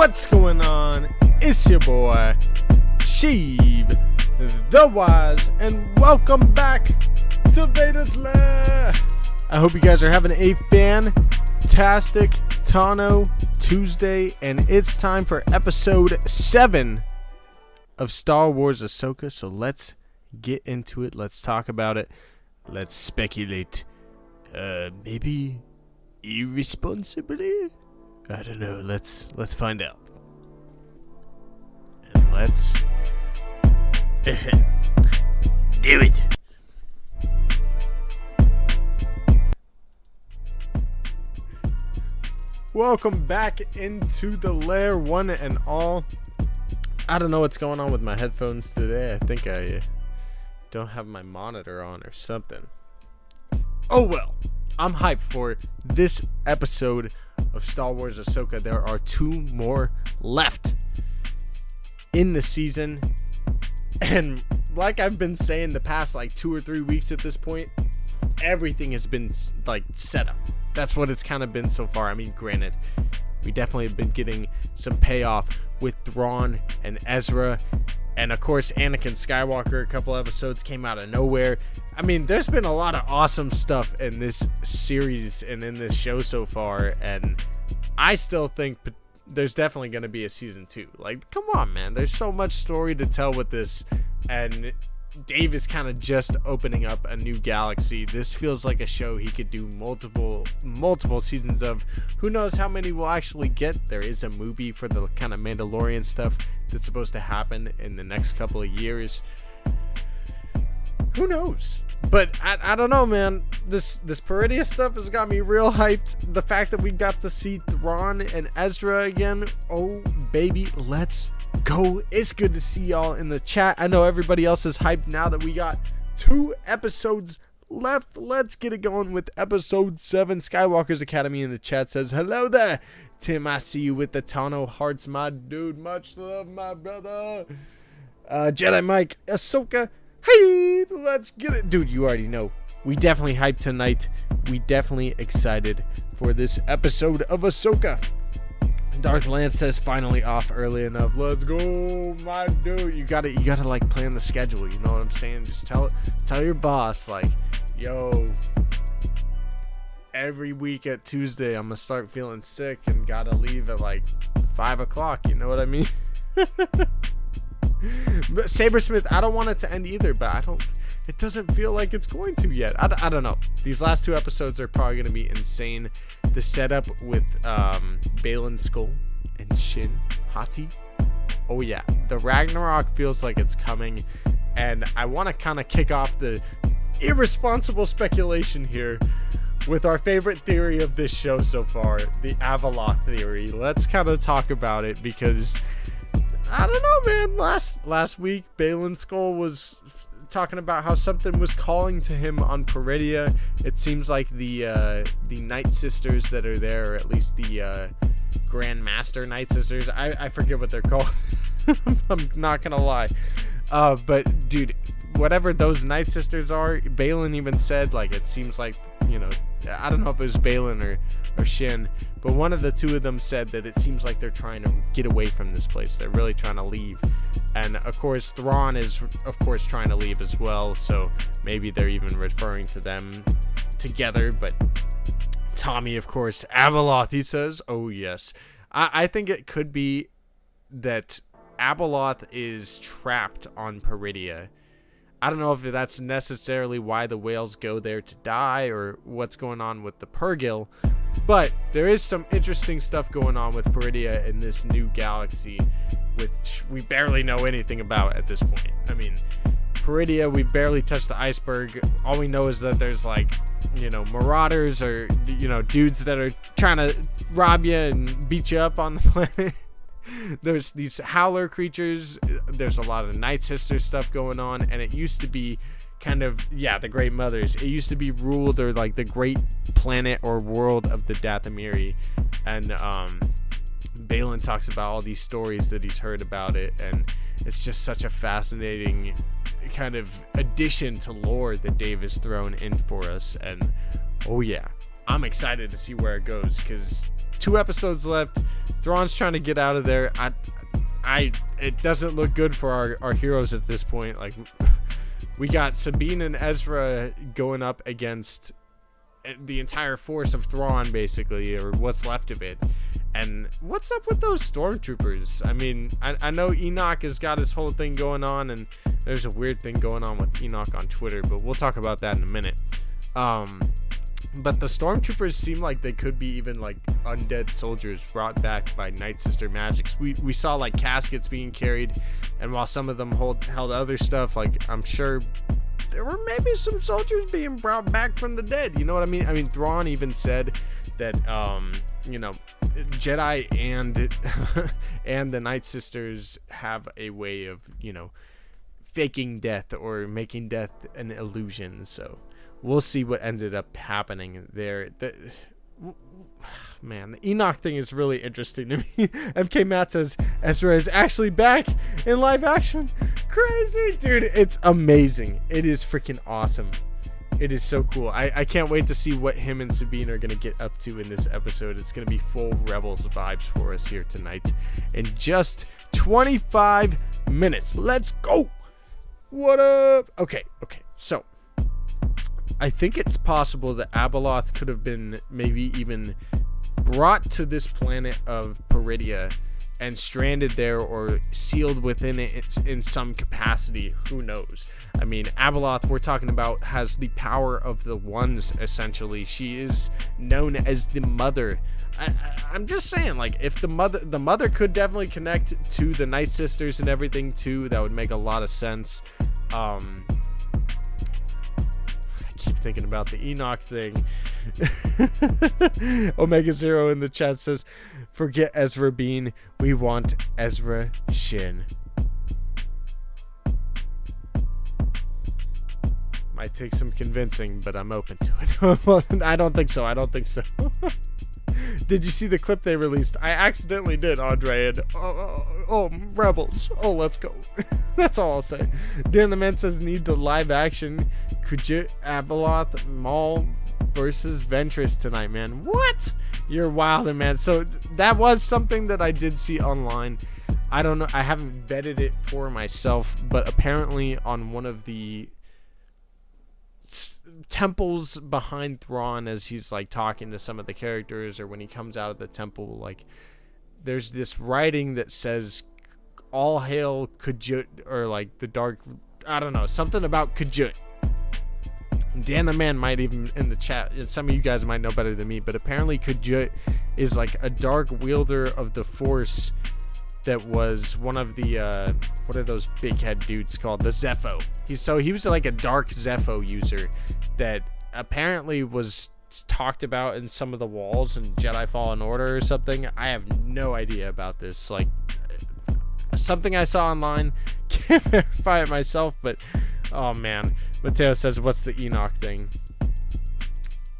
What's going on? It's your boy, Sheev, the Wise, and welcome back to Vader's Lair. I hope you guys are having a fantastic Tano Tuesday, and it's time for episode 7 of Star Wars Ahsoka, so let's get into it. Let's talk about it. Let's speculate. Maybe irresponsibly? I don't know. Let's find out. And let's do it. Welcome back into the lair, one and all. I don't know what's going on with my headphones today. I think I don't have my monitor on or something. Oh well. I'm hyped for this episode of Star Wars Ahsoka. There are 2 more left in the season. And like I've been saying the past 2 or 3 weeks at this point, everything has been set up. That's what it's kind of been so far. I mean, granted, we definitely have been getting some payoff with Thrawn and Ezra. And of course, Anakin Skywalker, a couple episodes came out of nowhere. I mean, there's been a lot of awesome stuff in this series and in this show so far. And I still think there's definitely going to be a season 2. Come on, man. There's so much story to tell with this. And Dave is kind of just opening up a new galaxy. This feels like a show he could do multiple seasons of. Who knows how many we'll actually get. There is a movie for the kind of Mandalorian stuff that's supposed to happen in the next couple of years. Who knows? But I don't know, man. This Peridea stuff has got me real hyped. The fact that we got to see Thrawn and Ezra again. Oh, baby, let's go. It's good to see y'all in the chat. I know everybody else is hyped now that we got 2 episodes left. Let's get it going with episode 7. Skywalker's Academy in the chat says, hello there, Tim. I see you with the Tano hearts, my dude. Much love, my brother. Jedi Mike, Ahsoka. Hey, let's get it. Dude, you already know. We definitely hyped tonight. We definitely excited for this episode of Ahsoka. Darth Lance says finally off early enough. Let's go, my dude. You gotta plan the schedule. You know what I'm saying? Just tell your boss, yo, every week at Tuesday I'm gonna start feeling sick and gotta leave at 5 o'clock. You know what I mean? But Sabersmith, I don't want it to end either, but it doesn't feel like it's going to yet. I don't know. These last 2 episodes are probably going to be insane. The setup with Baylan Skoll and Shin Hati. Oh yeah, the Ragnarok feels like it's coming, and I want to kind of kick off the irresponsible speculation here with our favorite theory of this show so far, the Avalok theory. Let's kind of talk about it because I don't know, man. Last week, Baylan Skoll was talking about how something was calling to him on Peridea. It seems like the Night Sisters that are there, or at least the Grand Master Night Sisters. I forget what they're called. I'm not gonna lie. But dude, whatever those Night Sisters are, Baylan even said it seems like, I don't know if it was Baylan or Shin, but one of the 2 of them said that it seems like they're trying to get away from this place. They're really trying to leave. And of course, Thrawn is of course trying to leave as well, so maybe they're even referring to them together. But Tommy, of course, Abeloth, he says, oh yes. I think it could be that Abeloth is trapped on Peridea. I don't know if that's necessarily why the whales go there to die or what's going on with the Purrgil, but there is some interesting stuff going on with Peridea in this new galaxy, which we barely know anything about at this point. I mean, Peridea, we barely touched the iceberg. All we know is that there's marauders or dudes that are trying to rob you and beat you up on the planet. There's these howler creatures. There's a lot of Night Sister stuff going on, and it used to be kind of, the Great Mothers. It used to be ruled, or the great planet or world of the Dathomiri. And Baylan talks about all these stories that he's heard about it, and it's just such a fascinating kind of addition to lore that Dave has thrown in for us. And oh yeah, I'm excited to see where it goes, because 2 episodes left. Thrawn's trying to get out of there. It doesn't look good for our heroes at this point. Like, we got Sabine and Ezra going up against the entire force of Thrawn, basically, or what's left of it. And what's up with those stormtroopers? I mean, I know Enoch has got his whole thing going on, and there's a weird thing going on with Enoch on Twitter, but we'll talk about that in a minute. But the stormtroopers seem like they could be even like undead soldiers brought back by Night Sister magics. We saw like caskets being carried, and while some of them held other stuff, like I'm sure there were maybe some soldiers being brought back from the dead. You know what I mean? I mean, Thrawn even said that Jedi and the Night Sisters have a way of, faking death or making death an illusion. So we'll see what ended up happening there. Man, the Enoch thing is really interesting to me. MK Matt says Ezra is actually back in live action. Crazy, dude. It's amazing. It is freaking awesome. It is so cool. I can't wait to see what him and Sabine are going to get up to in this episode. It's going to be full Rebels vibes for us here tonight in just 25 minutes. Let's go. What up? Okay. So I think it's possible that Abeloth could have been maybe even brought to this planet of Peridia and stranded there or sealed within it in some capacity. Who knows? I mean, Abeloth, we're talking about, has the power of the Ones, essentially. She is known as the Mother. I'm just saying, like, if the mother could definitely connect to the Night Sisters and everything too, that would make a lot of sense. I keep thinking about the Enoch thing. Omega Zero in the chat says, forget Ezra Bean, we want Ezra Shin. Might take some convincing, but I'm open to it. I don't think so. Did you see the clip they released? I accidentally did, Andre. And Rebels. Oh, let's go. That's all I'll say. Dan the Man says, need the live action Kujit Abeloth Maul versus Ventress tonight, man. What? You're wilder, man. So that was something that I did see online. I don't know. I haven't vetted it for myself, but apparently on one of the temples behind Thrawn, as he's like talking to some of the characters, or when he comes out of the temple, like there's this writing that says all hail Kujut, or like the dark, I don't know, something about Kujut. Dan the Man might even in the chat, some of you guys might know better than me, but apparently Kujut is like a dark wielder of the Force that was one of the what are those big head dudes called? The Zepho. He was like a dark Zepho user that apparently was talked about in some of the walls in Jedi Fallen Order or something. I have no idea about this. Like something I saw online. Can't verify it myself, but oh man. Mateo says, what's the Enoch thing?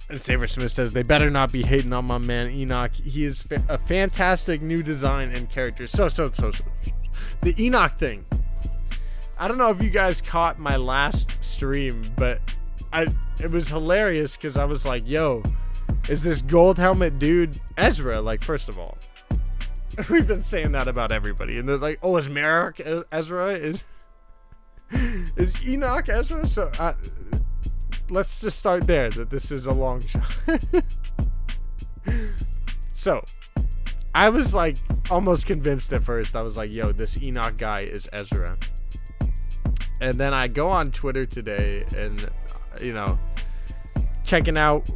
And Saber Smith says, they better not be hating on my man Enoch. He is a fantastic new design and character. So. The Enoch thing. I don't know if you guys caught my last stream, but it was hilarious because I was like, yo, is this gold helmet dude Ezra? Like, first of all, we've been saying that about everybody. And they're like, oh, is Merrick Ezra? Is Enoch Ezra? So let's just start there, that this is a long shot. So I was like almost convinced at first. I was like, yo, this Enoch guy is Ezra. And then I go on Twitter today and checking out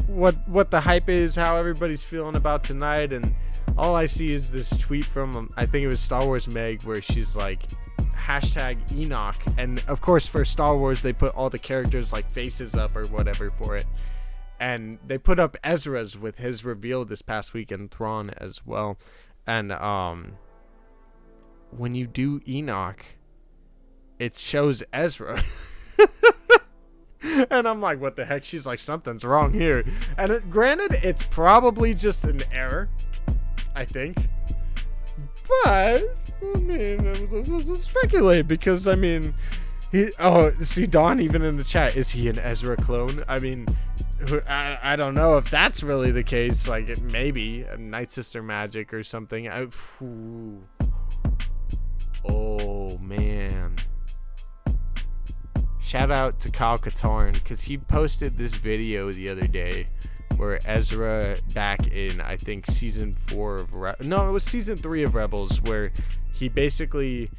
what the hype is, how everybody's feeling about tonight, and all I see is this tweet from I think it was Star Wars Meg, where she's like hashtag Enoch, and of course for Star Wars they put all the characters like faces up or whatever for it, and they put up Ezra's with his reveal this past week, and Thrawn as well. And when you do Enoch, it shows Ezra. And I'm like, what the heck? She's like, something's wrong here. And granted, it's probably just an error, I think. But I mean, let's speculate, because I mean, see Dawn even in the chat, is he an Ezra clone? I mean, I don't know if that's really the case. Like, maybe a Night Sister magic or something. Oh man. Shout out to Kyle Katarn, because he posted this video the other day where Ezra, back in, I think, season 4 of it was season 3 of Rebels, where he basically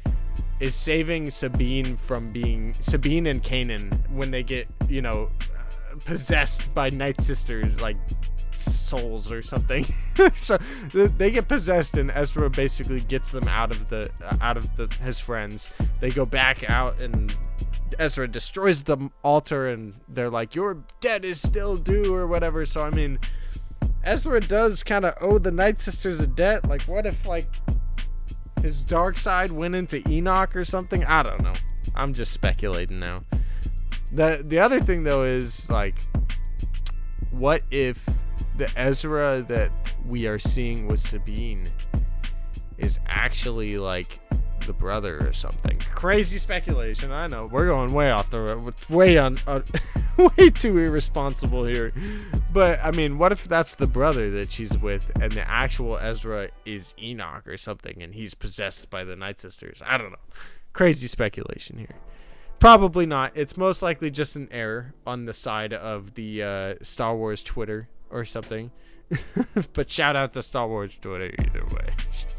is saving Sabine and Kanan when they get, possessed by Night Sisters, like souls or something. So they get possessed, and Ezra basically gets them out of his friends. They go back out, and Ezra destroys the altar, and they're like, your debt is still due, or whatever. So I mean, Ezra does kind of owe the Night Sisters a debt. Like, what if, like, his dark side went into Enoch or something? I don't know. I'm just speculating now. The other thing, though, is, like, what if the Ezra that we are seeing with Sabine is actually, like, the brother or something? Crazy speculation. I know we're going way off the road, way too irresponsible here. But I mean, what if that's the brother that she's with, and the actual Ezra is Enoch or something, and he's possessed by the Night Sisters? I don't know. Crazy speculation here. Probably not. It's most likely just an error on the side of the Star Wars Twitter or something. But shout out to Star Wars Twitter either way.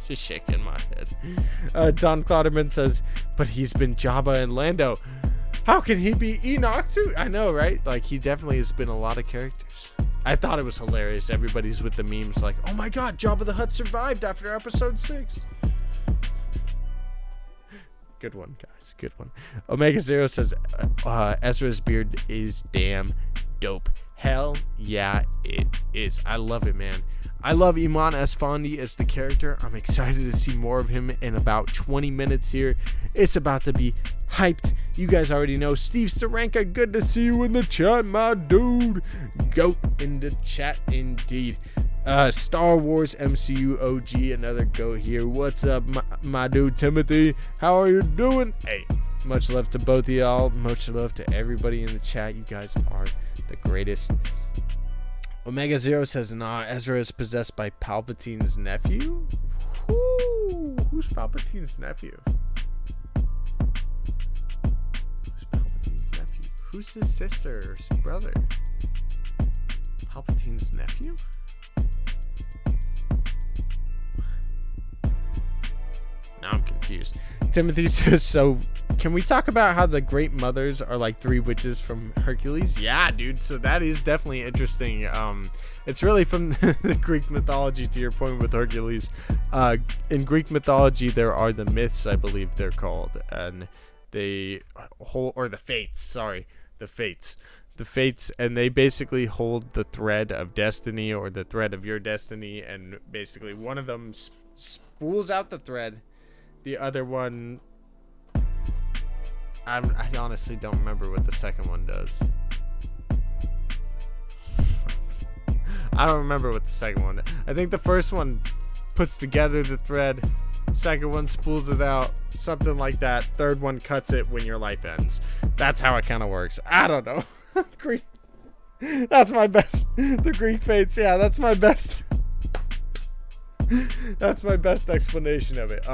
Just shaking my head. Don Clouderman says, but he's been Jabba and Lando. How can he be Enoch too? I know, right? Like, he definitely has been a lot of characters. I thought it was hilarious. Everybody's with the memes like, oh my god, Jabba the Hutt survived after episode 6. Good one, guys. Good one. Omega Zero says, Ezra's beard is damn dope. Hell yeah, it is. I love it, man. I love Iman Esfandi as the character. I'm excited to see more of him in about 20 minutes here. It's about to be hyped. You guys already know. Steve Staranka, good to see you in the chat, my dude. Goat in the chat indeed. Star Wars MCU OG, another goat here. What's up, my dude Timothy? How are you doing? Hey, much love to both of y'all. Much love to everybody in the chat. You guys are the greatest. Omega Zero says, nah, Ezra is possessed by Palpatine's nephew. Who's Palpatine's nephew? Who's Palpatine's nephew? Who's his sister or his brother? Palpatine's nephew? Now I'm confused. Timothy says, so can we talk about how the Great Mothers are like 3 witches from Hercules? Yeah, dude. So that is definitely interesting. It's really from the Greek mythology, to your point with Hercules. In Greek mythology, there are the myths, I believe they're called, and they hold, or the fates, sorry, the fates, and they basically hold the thread of destiny, or the thread of your destiny, and basically one of them spools out the thread. The other one, I honestly don't remember what the second one does. I don't remember what the second one does. I think the first one puts together the thread. Second one spools it out. Something like that. Third one cuts it when your life ends. That's how it kind of works. I don't know. Greek. That's my best. The Greek fates. Yeah, that's my best. That's my best explanation of it.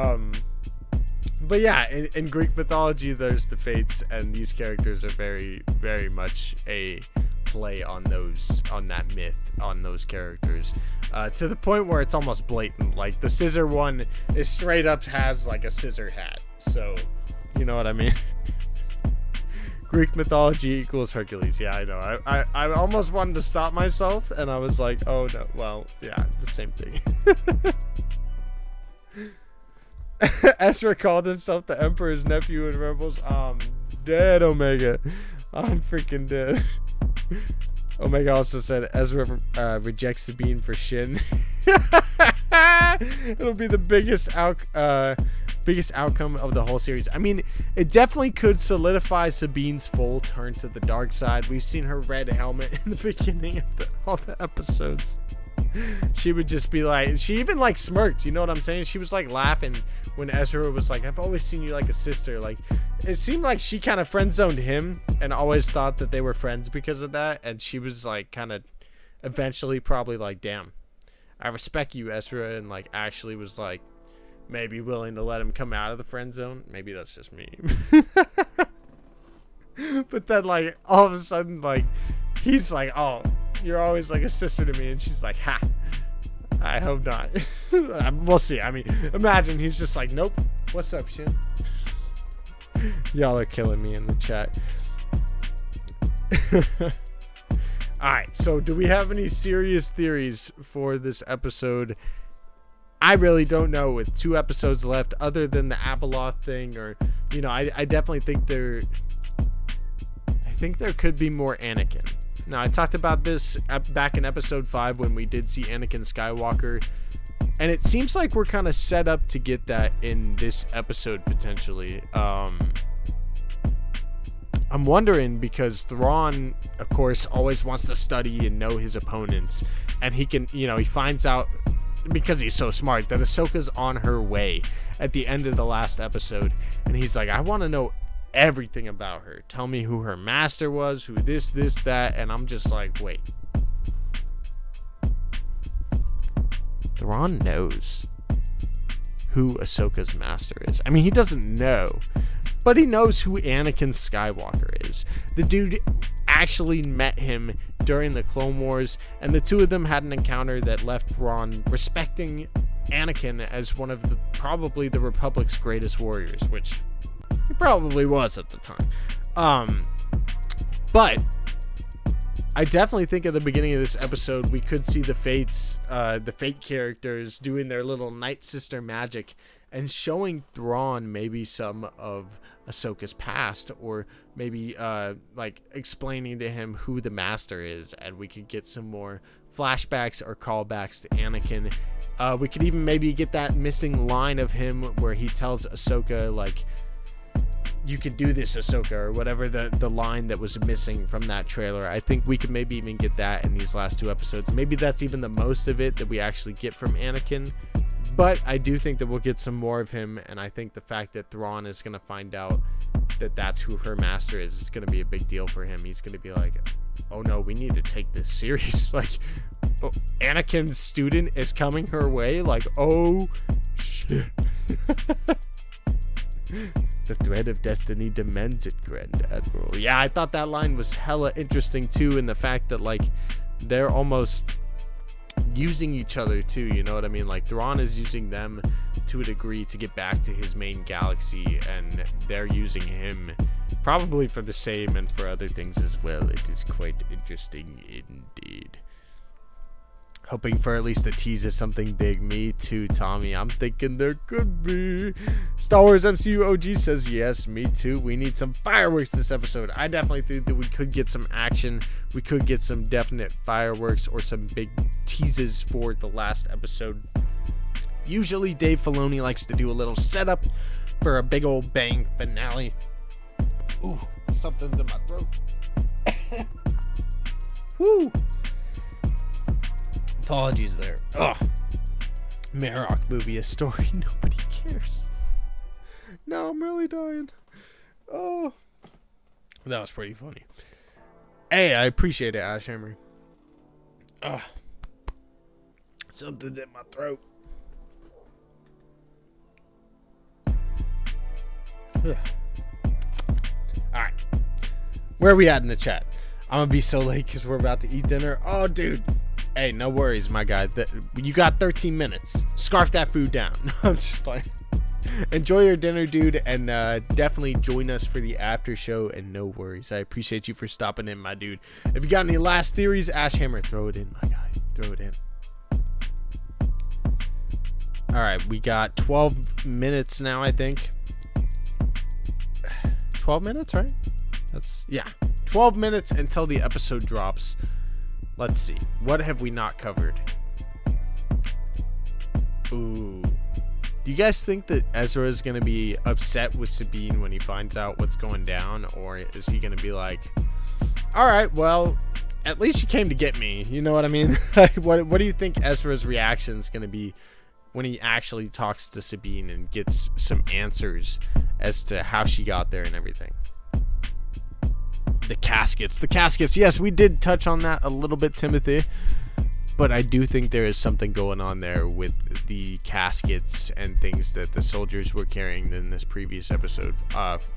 But yeah, in Greek mythology, there's the fates, and these characters are very, very much a play on that myth, on those characters, to the point where it's almost blatant. Like, the scissor one is straight up has like a scissor hat, so you know what I mean. Greek mythology equals Hercules. Yeah, I know. I almost wanted to stop myself, and I was like, oh no, well, yeah, the same thing. Ezra called himself the Emperor's nephew in Rebels. I'm dead, Omega. I'm freaking dead. Omega also said Ezra rejects Sabine for Shin. It'll be the biggest outcome of the whole series. I mean, it definitely could solidify Sabine's full turn to the dark side. We've seen her red helmet in the beginning of all the episodes. she would just be like, she even like smirked, you know what I'm saying? She was like laughing when Ezra was like, I've always seen you like a sister. Like, it seemed like she kind of friend zoned him and always thought that they were friends because of that. And she was like kind of eventually probably like, damn, I respect you, Ezra, and like actually was like maybe willing to let him come out of the friend zone. Maybe that's just me. But then like all of a sudden, like he's like, oh, you're always like a sister to me, and she's like, ha, I hope not. We'll see. I mean, imagine he's just like, nope, what's up, Shin? Y'all are killing me in the chat. Alright, so do we have any serious theories for this episode? I really don't know with 2 episodes left, other than the Abeloth thing, or, you know, I definitely think there could be more Anakin. Now, I talked about this back in episode 5 when we did see Anakin Skywalker, and it seems like we're kind of set up to get that in this episode potentially. I'm wondering because Thrawn, of course, always wants to study and know his opponents, and he can, you know, he finds out because he's so smart that Ahsoka's on her way at the end of the last episode, and he's like, I want to know everything about her. Tell me who her master was, who this, that, and I'm just like, wait. Thrawn knows who Ahsoka's master is. I mean, he doesn't know, but he knows who Anakin Skywalker is. The dude actually met him during the Clone Wars, and the two of them had an encounter that left Thrawn respecting Anakin as one of the probably the Republic's greatest warriors, which he probably was at the time. But I definitely think at the beginning of this episode we could see the Fates, the Fate characters doing their little Night Sister magic and showing Thrawn maybe some of Ahsoka's past, or maybe like explaining to him who the master is, and we could get some more flashbacks or callbacks to Anakin. We could even maybe get that missing line of him where he tells Ahsoka, like, you can do this, Ahsoka, or whatever the line that was missing from that trailer. I think we could maybe even get that in these last 2 episodes. Maybe that's even the most of it that we actually get from Anakin. But I do think that we'll get some more of him, and I think the fact that Thrawn is going to find out that that's who her master is going to be a big deal for him. He's going to be like, oh no, we need to take this serious. Like, oh, Anakin's student is coming her way. Like, oh shit. The thread of destiny demands it, Grand Admiral. Yeah, I thought that line was hella interesting too, in the fact that like they're almost using each other too, you know what I mean? Like Thrawn is using them to a degree to get back to his main galaxy, and they're using him probably for the same and for other things as well. It is quite interesting indeed. Hoping for at least a tease of something big. Me too, Tommy. I'm thinking there could be. Star Wars MCU OG says yes, me too. We need some fireworks this episode. I definitely think that we could get some action. We could get some definite fireworks or some big teases for the last episode. Usually Dave Filoni likes to do a little setup for a big old bang finale. Ooh, something's in my throat. Woo! Apologies there. Ugh. Marok movie, a story nobody cares. No, I'm really dying. Oh. That was pretty funny. Hey, I appreciate it, Ashhammer. Ugh. Something's in my throat. Alright. Where are we at in the chat? I'm gonna be so late because we're about to eat dinner. Oh, dude. Hey, no worries, my guy. You got 13 minutes. Scarf that food down. No, I'm just playing. Enjoy your dinner, dude, and definitely join us for the after show, and no worries. I appreciate you for stopping in, my dude. If you got any last theories, Ashhammer, throw it in, my guy. Throw it in. All right, we got 12 minutes now, I think. 12 minutes, right? Yeah. 12 minutes until the episode drops. Let's see. What have we not covered? Ooh. Do you guys think that Ezra is going to be upset with Sabine when he finds out what's going down? Or is he going to be like, all right, well, at least you came to get me. You know what I mean? Like, what do you think Ezra's reaction is going to be when he actually talks to Sabine and gets some answers as to how she got there and everything? The caskets. Yes, we did touch on that a little bit, Timothy. But I do think there is something going on there with the caskets and things that the soldiers were carrying in this previous episode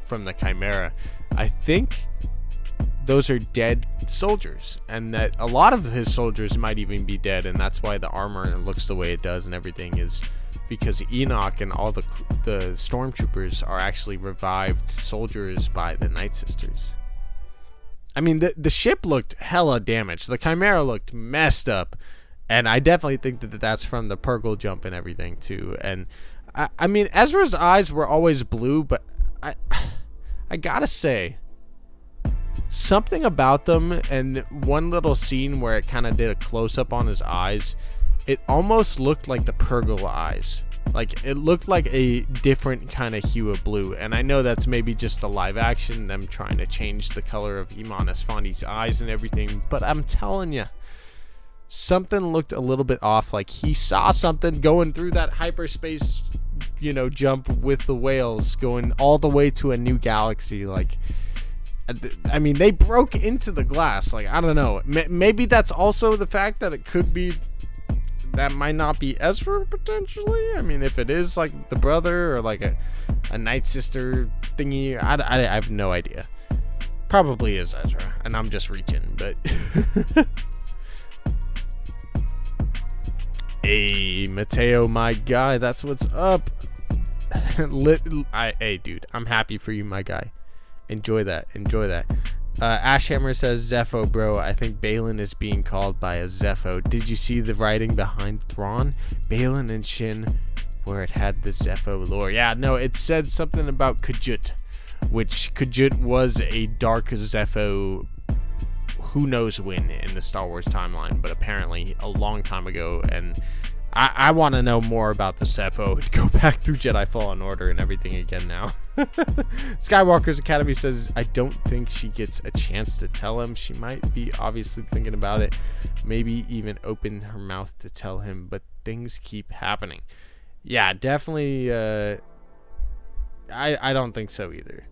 from the Chimera. I think those are dead soldiers, and that a lot of his soldiers might even be dead, and that's why the armor looks the way it does and everything is because Enoch and all the stormtroopers are actually revived soldiers by the Night Sisters. I mean, the ship looked hella damaged. The Chimera looked messed up. And I definitely think that that's from the Purgle jump and everything, too. And, I mean, Ezra's eyes were always blue, but I gotta say, something about them, and one little scene where it kind of did a close-up on his eyes, it almost looked like the Purgle eyes. Like, it looked like a different kind of hue of blue. And I know that's maybe just the live action, them trying to change the color of Iman Esfandi's eyes and everything. But I'm telling you, something looked a little bit off. Like, he saw something going through that hyperspace, jump with the whales, going all the way to a new galaxy. Like, I mean, they broke into the glass. Like, I don't know. Maybe that's also the fact that it could be... that might not be Ezra, potentially. I mean, if it is, like, the brother or, like, a Night Sister thingy, I have no idea. Probably is Ezra, and I'm just reaching, but... Hey, Mateo, my guy, that's what's up. Hey, dude, I'm happy for you, my guy. Enjoy that. Ashhammer says, Zepho, bro. I think Baylan is being called by a Zepho. Did you see the writing behind Thrawn? Baylan and Shin, where it had the Zepho lore. Yeah, no, it said something about Khajiit, which Khajiit was a dark Zepho, who knows when in the Star Wars timeline, but apparently a long time ago. And I want to know more about the Zepho and go back through Jedi Fallen Order and everything again now. Skywalker's Academy says, I don't think she gets a chance to tell him. She might be obviously thinking about it. Maybe even open her mouth to tell him, but things keep happening. Yeah, definitely. I don't think so either.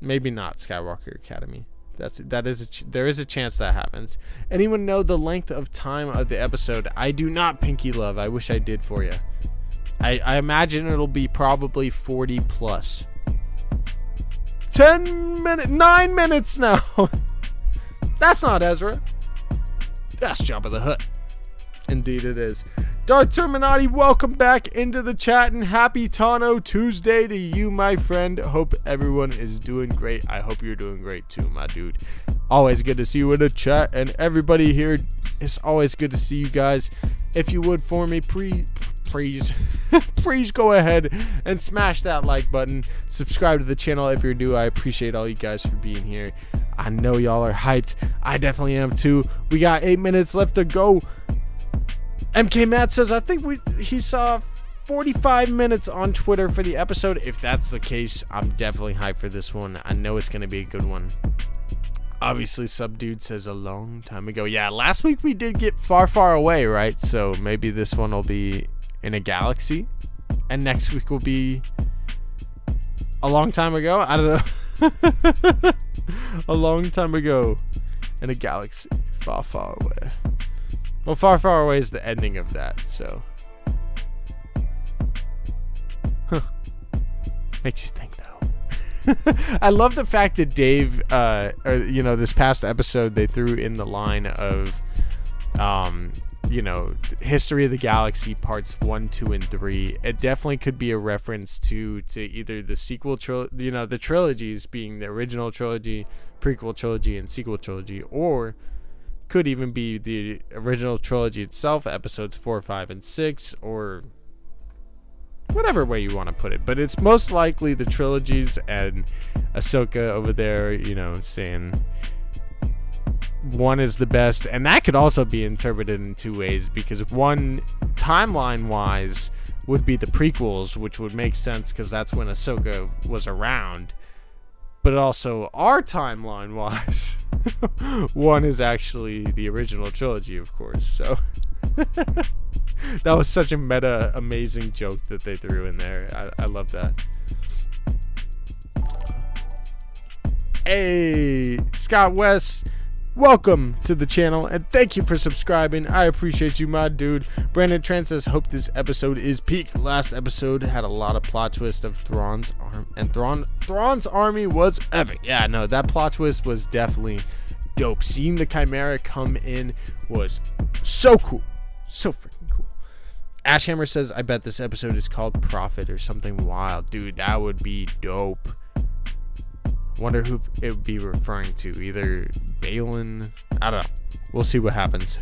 Maybe not, Skywalker Academy. There is a chance that happens. Anyone know the length of time of the episode? I do not, Pinky Love. I wish I did for you. I imagine it'll be probably 40 plus. 9 minutes now. That's not Ezra. That's Jabba the Hutt. Indeed it is. Darth Terminati, welcome back into the chat, and happy Tano Tuesday to you, my friend. Hope everyone is doing great. I hope you're doing great too, my dude. Always good to see you in the chat, and everybody here, it's always good to see you guys. If you would for me, please go ahead and smash that like button. Subscribe to the channel if you're new. I appreciate all you guys for being here. I know y'all are hyped. I definitely am too. We got 8 minutes left to go. MK Matt says, I think he saw 45 minutes on Twitter for the episode. If that's the case, I'm definitely hyped for this one. I know it's going to be a good one. Obviously, Subdude says a long time ago. Yeah, last week we did get far, far away, right? So maybe this one will be in a galaxy. And next week will be a long time ago. I don't know. A long time ago in a galaxy far, far away. Well, far, far away is the ending of that, so. Makes you think, though. I love the fact that Dave, this past episode, they threw in the line of, History of the Galaxy parts 1, 2, and 3. It definitely could be a reference to either the sequel, the trilogies being the original trilogy, prequel trilogy, and sequel trilogy, or could even be the original trilogy itself, episodes 4, 5, and 6, or whatever way you want to put it. But it's most likely the trilogies, and Ahsoka over there, saying one is the best. And that could also be interpreted in two ways, because one, timeline wise, would be the prequels, which would make sense because that's when Ahsoka was around. but also our timeline wise, one is actually the original trilogy, of course. So that was such a meta amazing joke that they threw in there. I love that. Hey, Scott West, welcome to the channel and thank you for subscribing. I appreciate you, my dude. Brandon Trent says, hope this episode is peak. Last episode had a lot of plot twist of Thrawn's arm, and Thrawn's army was epic. Yeah, no, that plot twist was definitely dope. Seeing the Chimera come in was so cool, so freaking cool. Ashhammer says, I bet this episode is called Prophet or something wild. Dude, that would be dope. Wonder who it would be referring to. Either Balin, I don't know. We'll see what happens.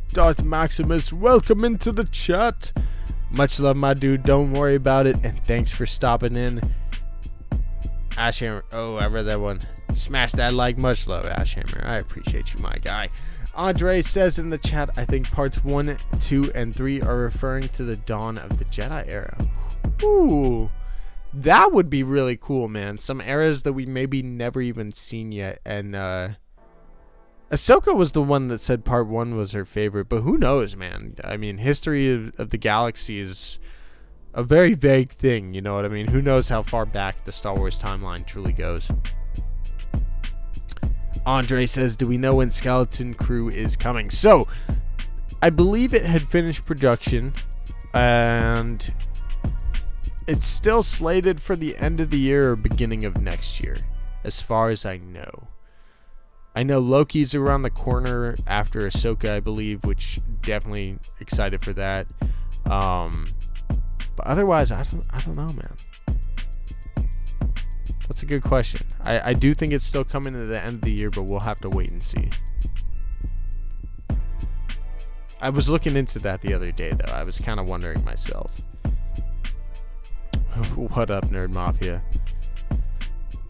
Darth Maximus, welcome into the chat. Much love, my dude. Don't worry about it. And thanks for stopping in. Ashhammer. Oh, I read that one. Smash that like. Much love, Ashhammer. I appreciate you, my guy. Andre says in the chat, I think parts 1, 2, and 3 are referring to the dawn of the Jedi era. Ooh. That would be really cool, man. Some eras that we maybe never even seen yet. And Ahsoka was the one that said part 1 was her favorite. But who knows, man? I mean, history of the galaxy is a very vague thing. You know what I mean? Who knows how far back the Star Wars timeline truly goes. Andre says, do we know when Skeleton Crew is coming? So, I believe it had finished production. And it's still slated for the end of the year or beginning of next year, as far as I know. I know Loki's around the corner after Ahsoka, I believe, which definitely excited for that. But otherwise, I don't know, man. That's a good question. I do think it's still coming to the end of the year, but we'll have to wait and see. I was looking into that the other day, though. I was kind of wondering myself. What up, Nerd Mafia?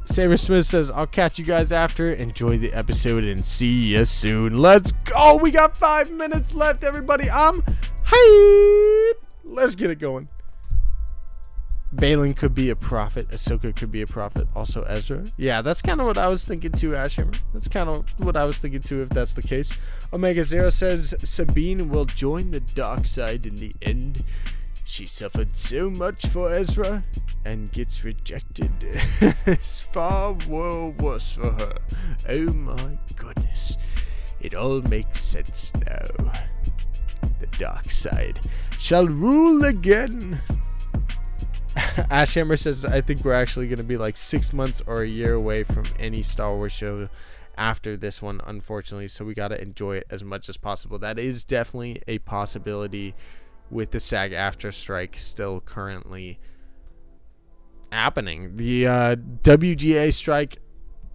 Saber Smith says, I'll catch you guys after. Enjoy the episode and see you soon. Let's go. We got 5 minutes left, everybody. I'm hype. Let's get it going. Balin could be a prophet. Ahsoka could be a prophet. Also Ezra. Yeah, that's kind of what I was thinking too, Ashhammer. That's kind of what I was thinking too, if that's the case. Omega Zero says, Sabine will join the dark side in the end. She suffered so much for Ezra and gets rejected. It's far worse for her. Oh my goodness. It all makes sense now. The dark side shall rule again. Ashhammer says, I think we're actually going to be like 6 months or a year away from any Star Wars show after this one, unfortunately. So we got to enjoy it as much as possible. That is definitely a possibility with the SAG-AFTRA strike still currently happening. The WGA strike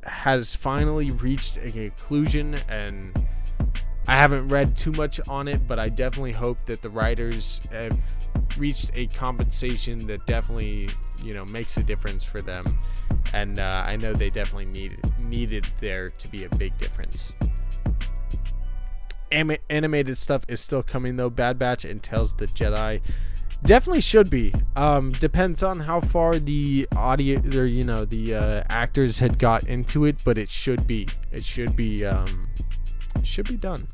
has finally reached a conclusion, and I haven't read too much on it, but I definitely hope that the writers have reached a compensation that definitely, you know, makes a difference for them. And I know they definitely needed there to be a big difference. Animated stuff is still coming though. Bad Batch and Tales of the Jedi definitely should be. Depends on how far the audio or, you know, the actors had got into it, but it should be done.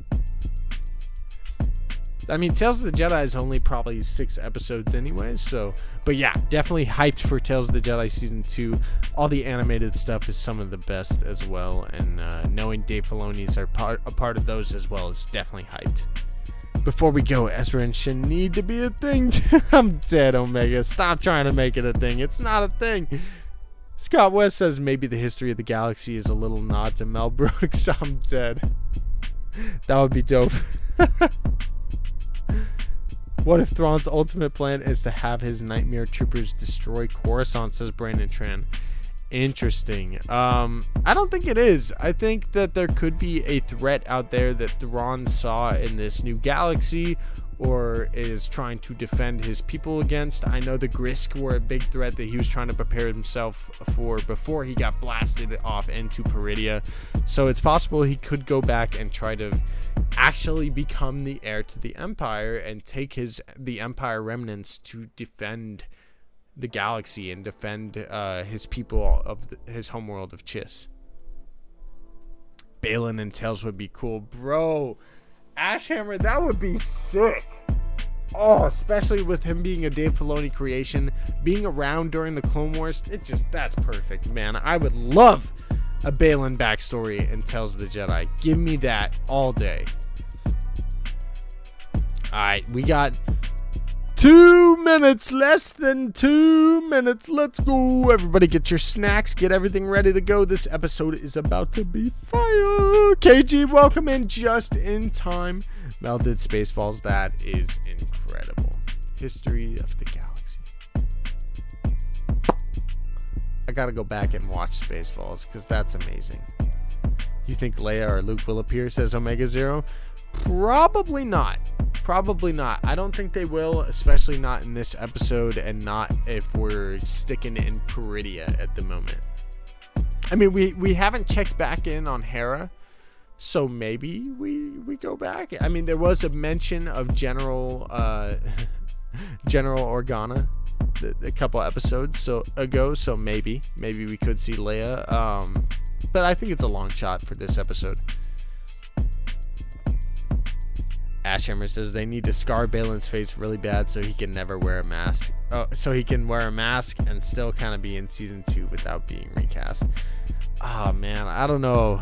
I mean, Tales of the Jedi is only probably 6 episodes anyways, so, but yeah, definitely hyped for Tales of the Jedi Season 2. All the animated stuff is some of the best as well, and knowing Dave Filoni's are a part of those as well is definitely hyped. Before we go, Ezra and Shin need to be a thing. I'm dead, Omega. Stop trying to make it a thing. It's not a thing. Scott West says maybe the history of the galaxy is a little nod to Mel Brooks. I'm dead. That would be dope. What if Thrawn's ultimate plan is to have his Nightmare Troopers destroy Coruscant, says Brandon Tran. Interesting. I don't think it is. I think that there could be a threat out there that Thrawn saw in this new galaxy or is trying to defend his people against. I know the Grisk were a big threat that he was trying to prepare himself for before he got blasted off into Peridia. So it's possible he could go back and try to actually become the heir to the Empire and take the Empire remnants to defend the galaxy and defend his people of his homeworld of Chiss. Baylan and Tails would be cool, bro. Ashhammer, that would be sick. Oh, especially with him being a Dave Filoni creation, being around during the Clone Wars, that's perfect, man. I would love a Baylan backstory in Tales of the Jedi. Give me that all day. Alright, we got 2 minutes, less than 2 minutes. Let's go. Everybody get your snacks, get everything ready to go. This episode is about to be fire. KG, welcome in just in time. Mel did Spaceballs. That is incredible. History of the galaxy. I gotta go back and watch Spaceballs because that's amazing. You think Leia or Luke will appear, says Omega Zero? Probably not. Probably not. I don't think they will, especially not in this episode and not if we're sticking in Peridia at the moment. I mean, we haven't checked back in on Hera, so maybe we go back. I mean, there was a mention of General Organa a couple episodes ago, so maybe we could see Leia. But I think it's a long shot for this episode. Ashhammer says they need to scar Baylan's face really bad so he can never wear a mask. Oh, so he can wear a mask and still kind of be in season 2 without being recast. Oh man, I don't know.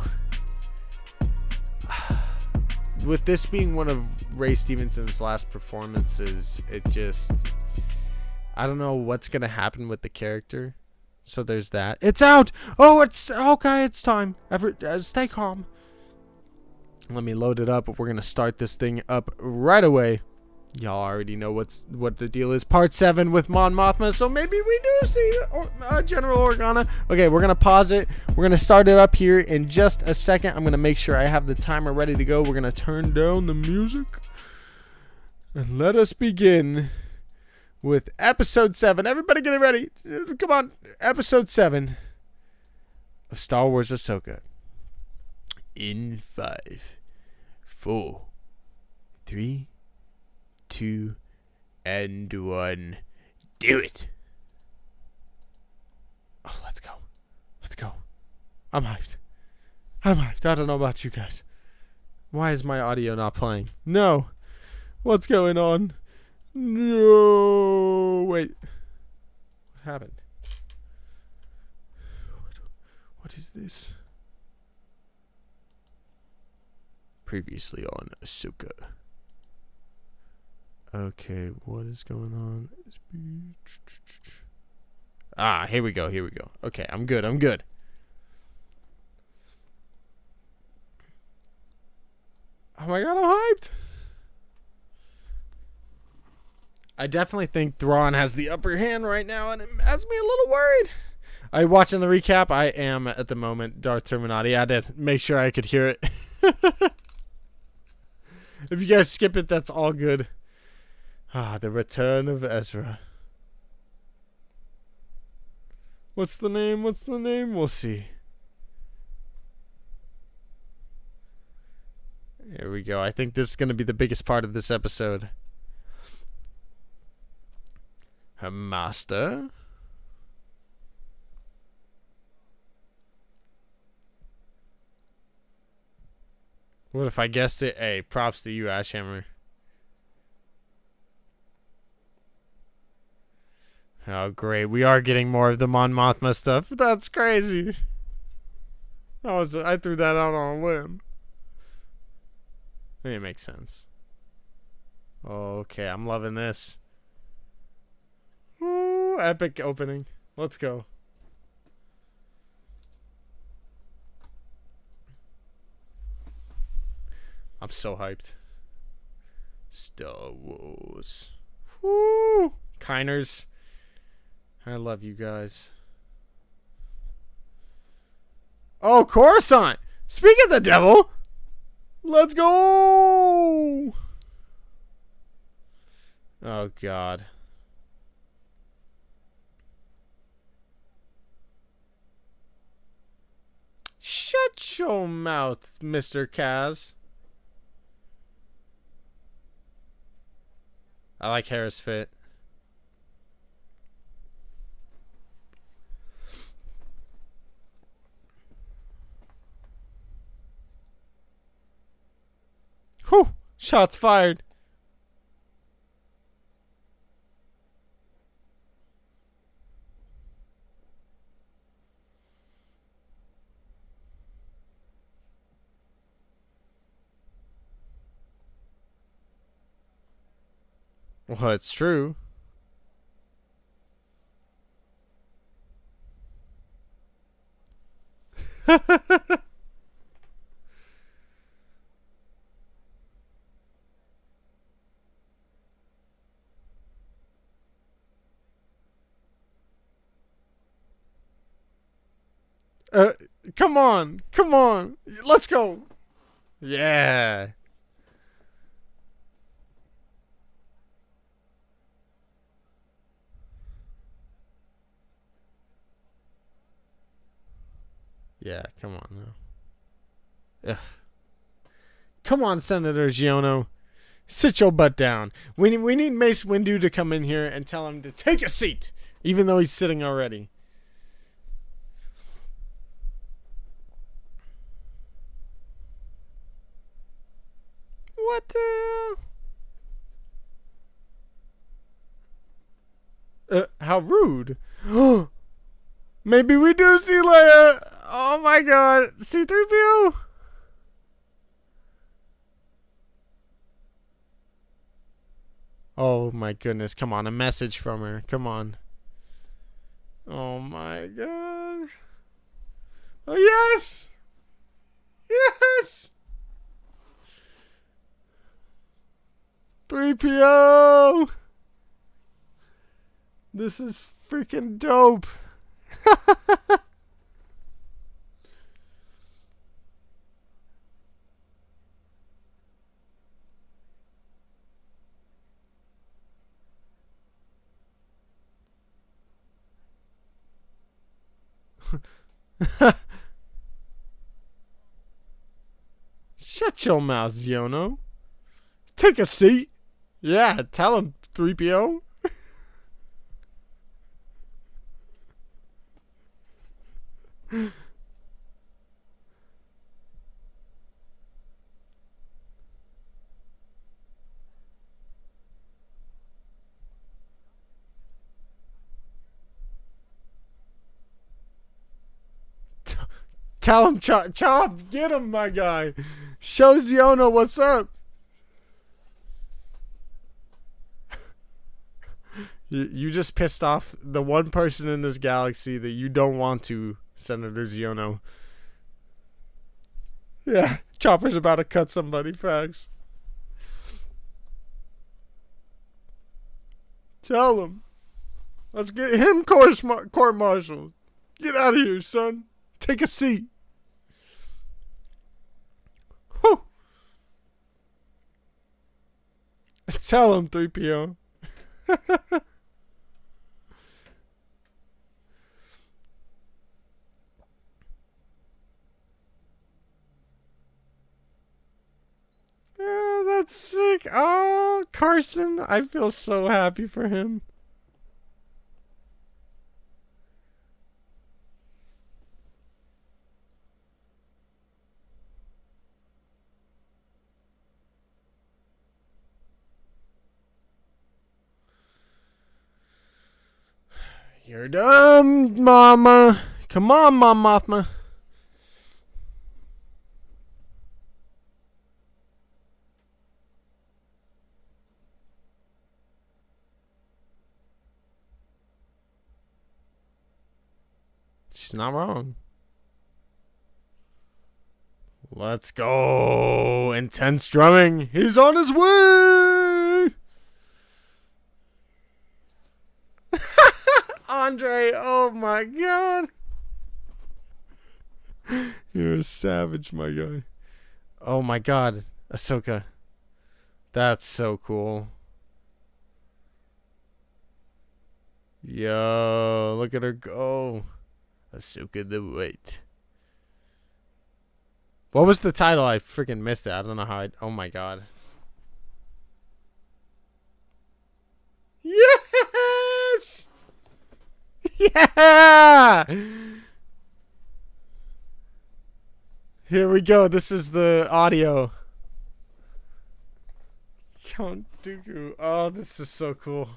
With this being one of Ray Stevenson's last performances, I don't know what's gonna happen with the character. So there's that. It's out. Oh, it's okay. It's time. Stay calm. Let me load it up. We're gonna start this thing up right away. Y'all already know what the deal is. Part 7 with Mon Mothma. So maybe we do see General Organa. Okay, we're gonna pause it. We're gonna start it up here in just a second. I'm gonna make sure I have the timer ready to go. We're gonna turn down the music and let us begin with episode 7. Everybody get ready. Come on, episode 7 of Star Wars Ahsoka. In 5, 4, 3, 2, and 1. Do it. Oh, let's go. Let's go. I'm hyped. I don't know about you guys. Why is my audio not playing? No. What's going on? No. Wait. What happened? What is this? Previously on Ahsoka. Okay, what is going on? Here we go. Okay, I'm good. Oh my god, I'm hyped. I definitely think Thrawn has the upper hand right now, and it has me a little worried. Are you watching the recap? I am at the moment. Darth Terminati. I had to make sure I could hear it. If you guys skip it, that's all good. The return of Ezra. What's the name? We'll see. Here we go. I think this is going to be the biggest part of this episode. Her master. What if I guessed it? Hey, props to you, Ashhammer. Oh, great. We are getting more of the Mon Mothma stuff. That's crazy. I threw that out on a limb. I think it makes sense. Okay, I'm loving this. Ooh, epic opening. Let's go. I'm so hyped. Star Wars. Woo! Kiners. I love you guys. Oh, Coruscant! Speak of the devil! Let's go! Oh, God. Shut your mouth, Mr. Kaz. I like Hera's fit. Shots fired. Well, it's true. Come on. Come on. Let's go. Yeah. Yeah, come on now. Ugh. Come on, Senator Giono. Sit your butt down. We need Mace Windu to come in here and tell him to take a seat, even though he's sitting already. What the? How rude. Maybe we do see Leia. Oh my god. C-3PO? Oh my goodness. Come on. A message from her. Come on. Oh my god. Oh yes. Yes. 3PO. This is freaking dope. Shut your mouth, Ziono. Take a seat. Yeah, tell him, 3PO. Tell him, Chop, get him, my guy. Show Ziono what's up. You just pissed off the one person in this galaxy that you don't want to, Senator Ziono. Yeah, Chopper's about to cut somebody, facts. Tell him. Let's get him court-martialed. Get out of here, son. Take a seat. Whew. Tell him, 3PO. That's sick. Oh, Carson, I feel so happy for him. You're dumb, Mama. Come on, Mom Mothma. She's not wrong. Let's go. Intense drumming. He's on his way. Andre, oh my god. You're a savage, my guy. Oh my god. Ahsoka. That's so cool. Yo, look at her go. Ahsoka the White. What was the title? I freaking missed it. I don't know how oh my god. Yes! Yeah! Here we go. This is the audio. Count Dooku. Oh, this is so cool.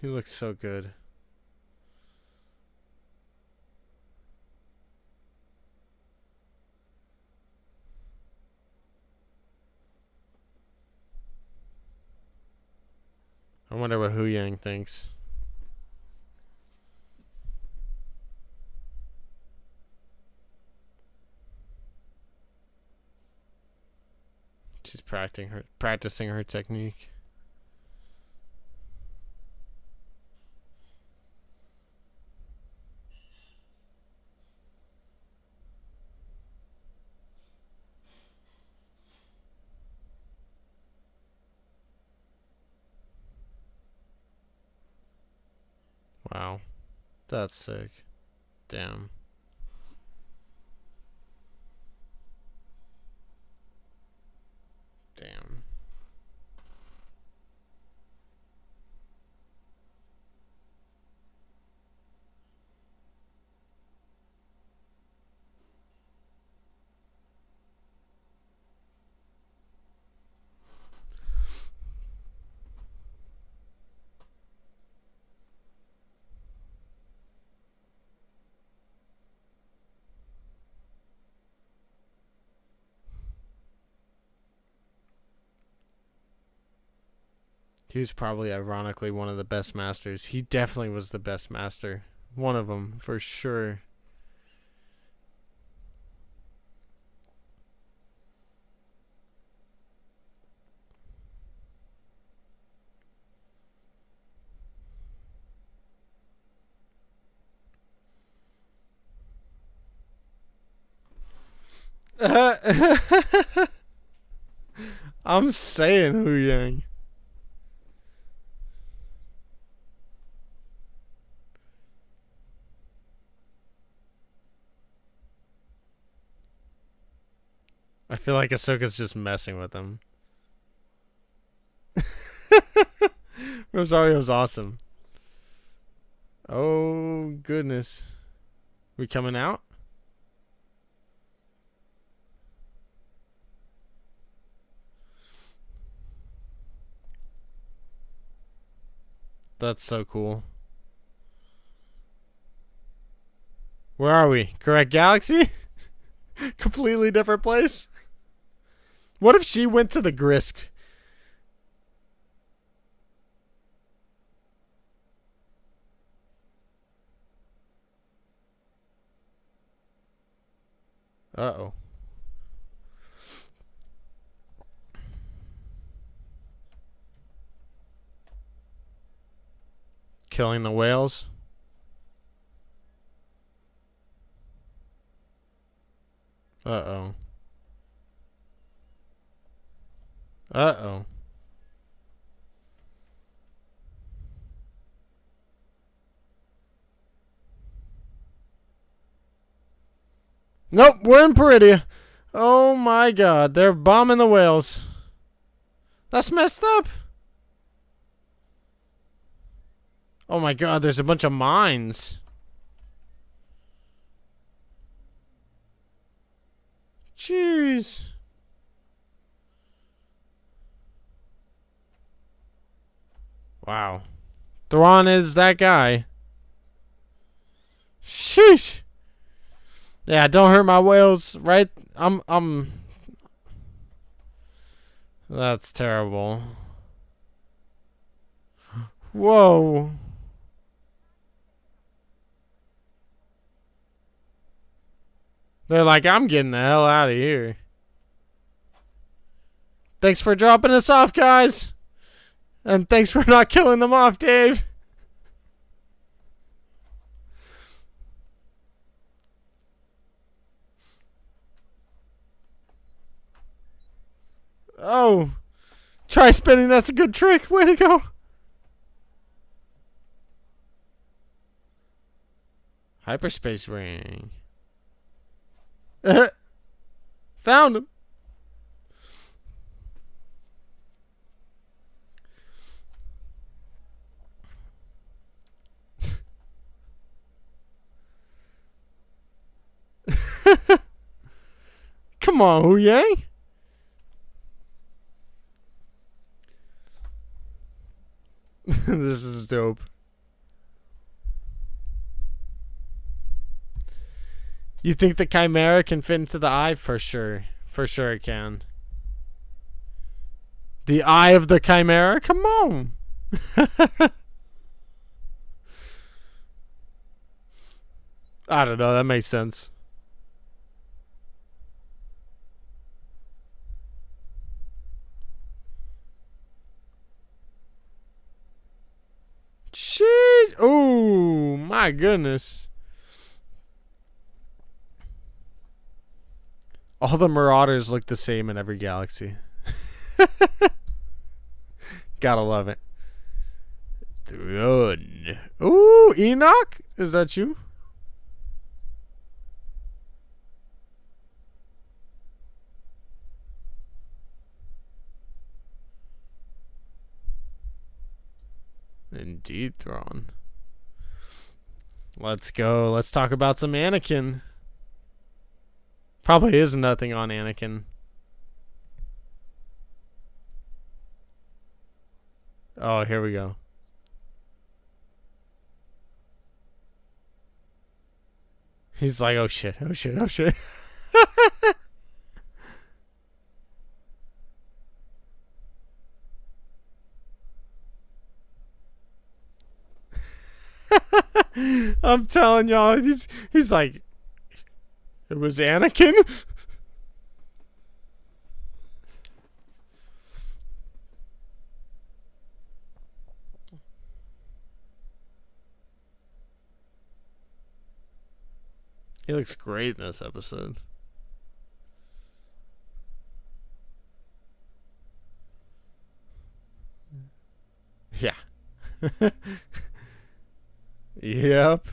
He looks so good. I wonder what Hu Yang thinks. She's practicing her technique. Wow. That's sick. Damn. Damn. He was probably, ironically, one of the best masters. He definitely was the best master. One of them, for sure. I'm saying Hu Yang. I feel like Ahsoka's just messing with him. Rosario's awesome. Oh, goodness. We coming out? That's so cool. Where are we? Correct galaxy? Completely different place? What if she went to the Grisk? Uh-oh. Killing the whales? Uh-oh. Uh-oh. Nope, we're in Peridia. Oh my god, they're bombing the whales. That's messed up. Oh my god, there's a bunch of mines. Jeez. Wow. Thrawn is that guy. Sheesh. Yeah, don't hurt my whales, right? That's terrible. Whoa. They're like, I'm getting the hell out of here. Thanks for dropping us off, guys. And thanks for not killing them off, Dave. Oh. Try spinning. That's a good trick. Way to go. Hyperspace ring. Found him. Come on, Huye. This is dope. You think the Chimera can fit into the eye? For sure. For sure it can. The eye of the Chimera? Come on. I don't know. That makes sense. Shit. Oh, my goodness. All the Marauders look the same in every galaxy. Gotta love it. Thrawn. Ooh, Enoch? Is that you? Indeed, Thrawn. Let's go. Let's talk about some Anakin. Probably is nothing on Anakin. Oh, here we go. He's like, oh shit, oh shit, oh shit. I'm telling y'all, he's like, it was Anakin? He looks great in this episode. Yeah. Yep.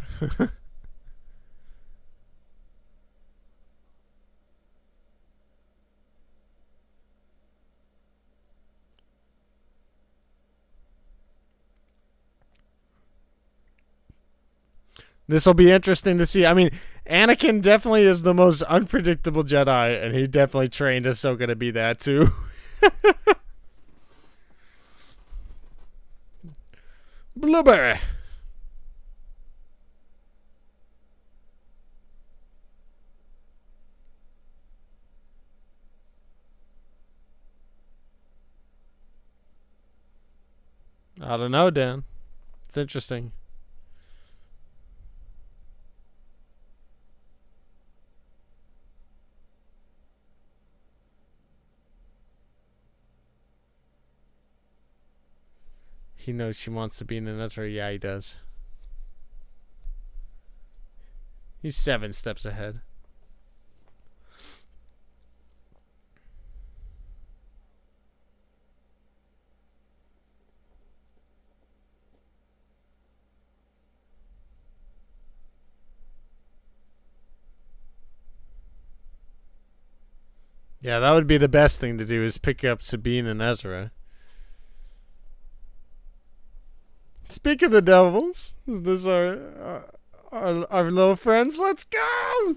This will be interesting to see. I mean, Anakin definitely is the most unpredictable Jedi, and he definitely trained Ahsoka to be that too. Blueberry. I don't know, Dan. It's interesting. He knows she wants to be in an Ezra. Yeah, he does. He's 7 steps ahead. Yeah, that would be the best thing to do, is pick up Sabine and Ezra. Speak of the devils, is this our little friends? Let's go!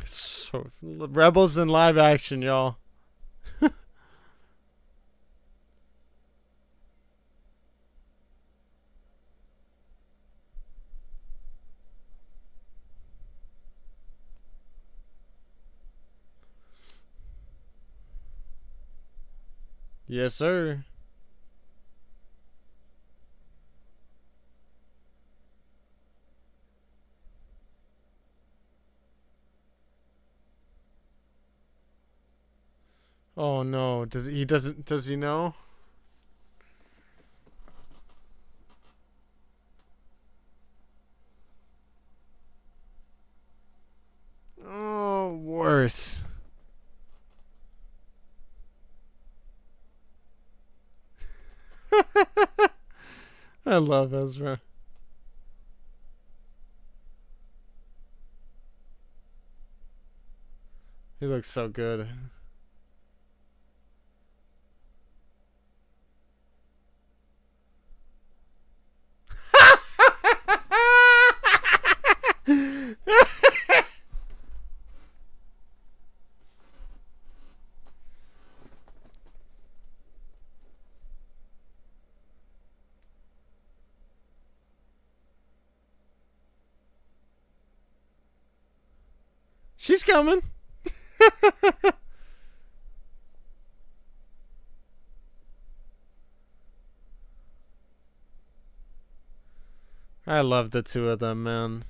So, Rebels in live action, y'all. Yes, sir. Oh no, does he know? Oh, worse. I love Ezra. He looks so good. She's coming. I love the two of them, man.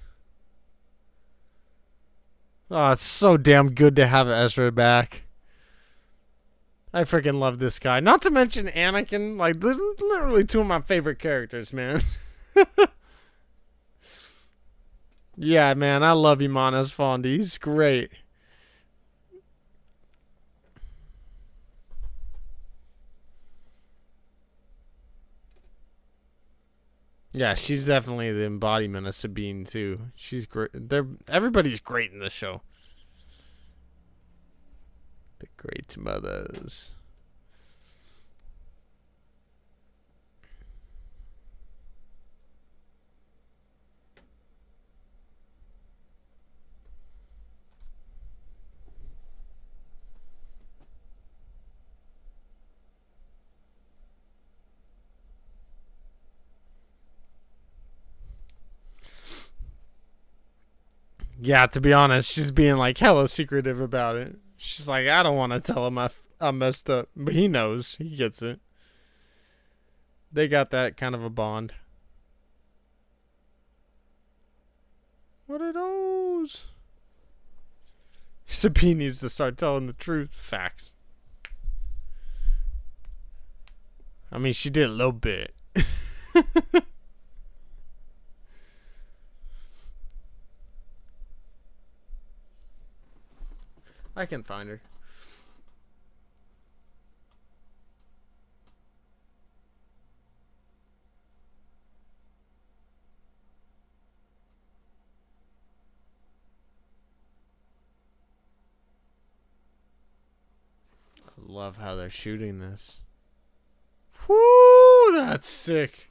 Oh, it's so damn good to have Ezra back. I freaking love this guy. Not to mention Anakin. Like, literally two of my favorite characters, man. Yeah, man. I love Imanes Fondi. He's great. Yeah, she's definitely the embodiment of Sabine, too. She's great. Everybody's great in this show. The Great Mothers. Yeah, to be honest, she's being like hella secretive about it. She's like, I don't want to tell him I messed up. But he knows. He gets it. They got that kind of a bond. What are those? Sabine needs to start telling the truth. Facts. I mean, she did a little bit. I can find her. I love how they're shooting this. Whoo, that's sick.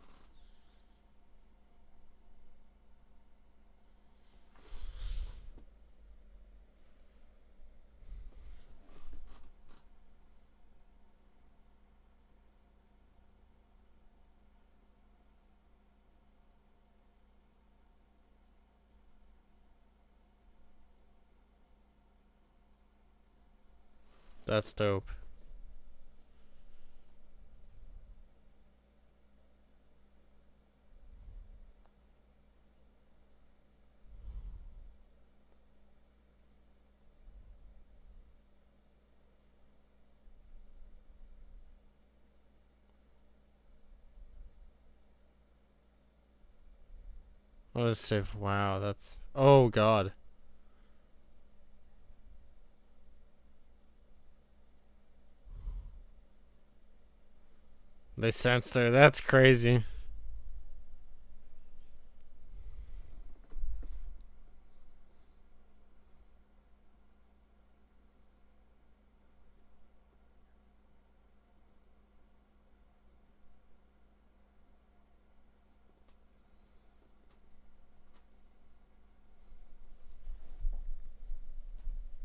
That's dope. Let's say, wow, that's... Oh, God. They sensed her. That's crazy.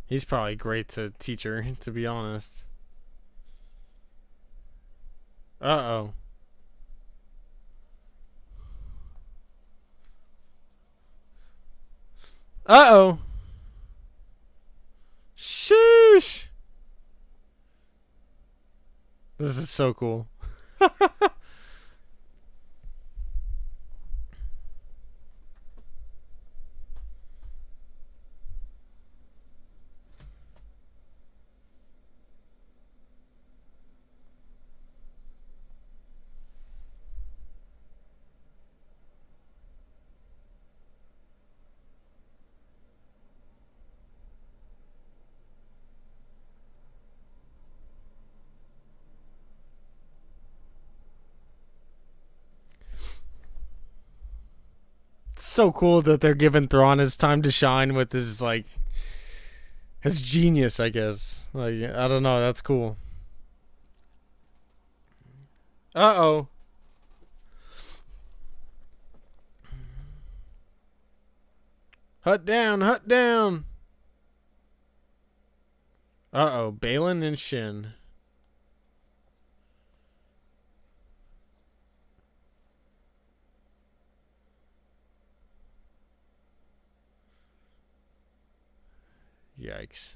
He's probably great to teach her, to be honest. Uh-oh. Uh-oh. Sheesh. This is so cool. So cool that they're giving Thrawn his time to shine with his, like, his genius, I guess. Like, I don't know, that's cool. Uh-oh. Hut down, hut down. Uh-oh, Balin and Shin. Yikes.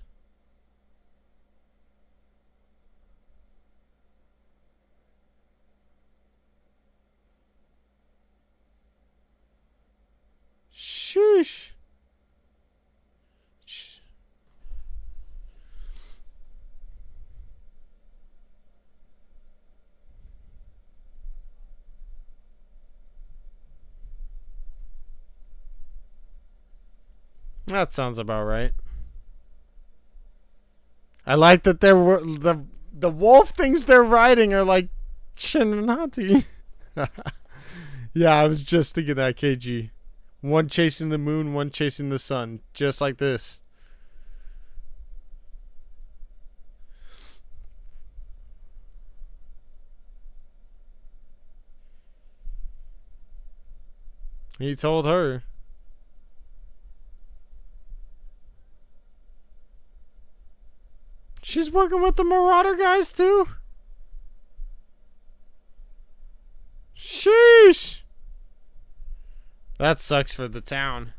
Sheesh. That sounds about right. I like that there were the wolf things they're riding are like Shinanati. Yeah, I was just thinking that, KG. One chasing the moon, one chasing the sun, just like this. He told her. She's working with the Marauder guys too? Sheesh. That sucks for the town.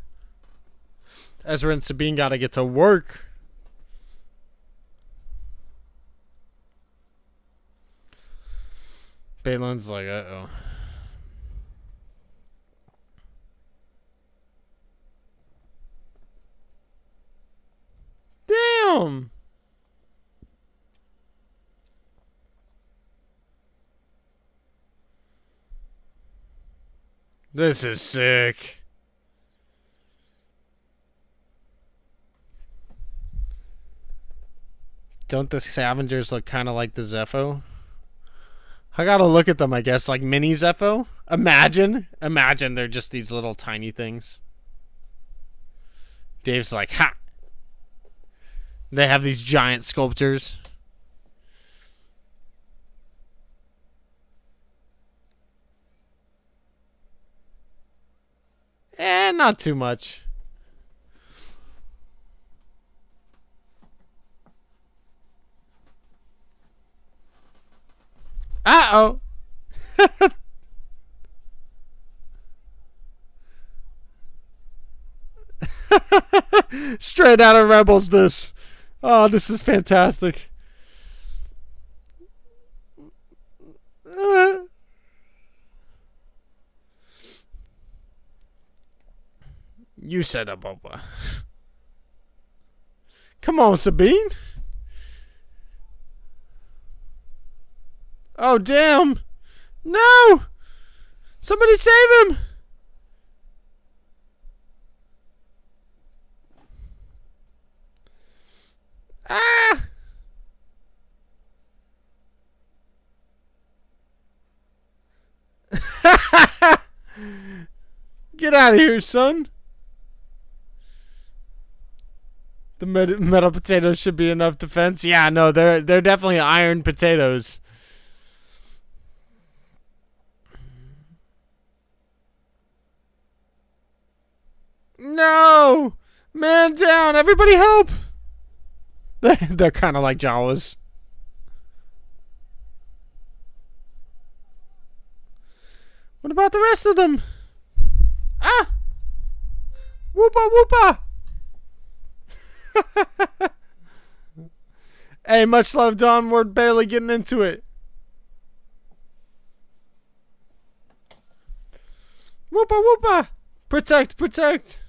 Ezra and Sabine gotta get to work. Balin's like, uh-oh. Damn. This is sick. Don't the scavengers look kind of like the Zepho? I gotta look at them, I guess, like mini Zepho. Imagine they're just these little tiny things. Dave's like, ha! They have these giant sculptures. Not too much. Uh-oh. Straight out of Rebels, this. Oh, this is fantastic. You said a Boba. Come on, Sabine. Oh, damn. No. Somebody save him. Ah. Get out of here, son. The metal potatoes should be enough defense. Yeah, no, they're definitely iron potatoes. No! Man down! Everybody help! They're kind of like Jawas. What about the rest of them? Ah! Whoopa whoopa! Hey, much love, Don. We're barely getting into it. Whoopa whoopa! Protect, protect!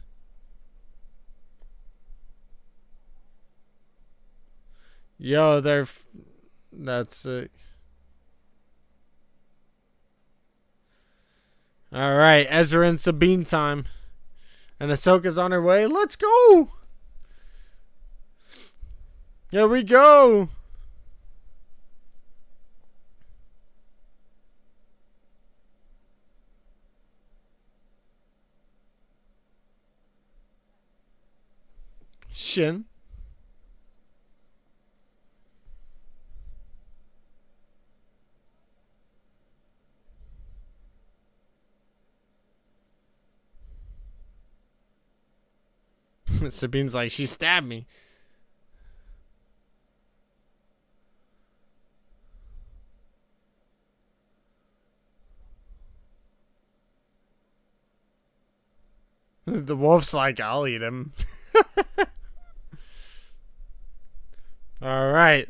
Yo, that's it. Alright, Ezra and Sabine time. And Ahsoka's on her way. Let's go! Here we go! Shin. Sabine's like, she stabbed me. The wolf's like, I'll eat him. All right.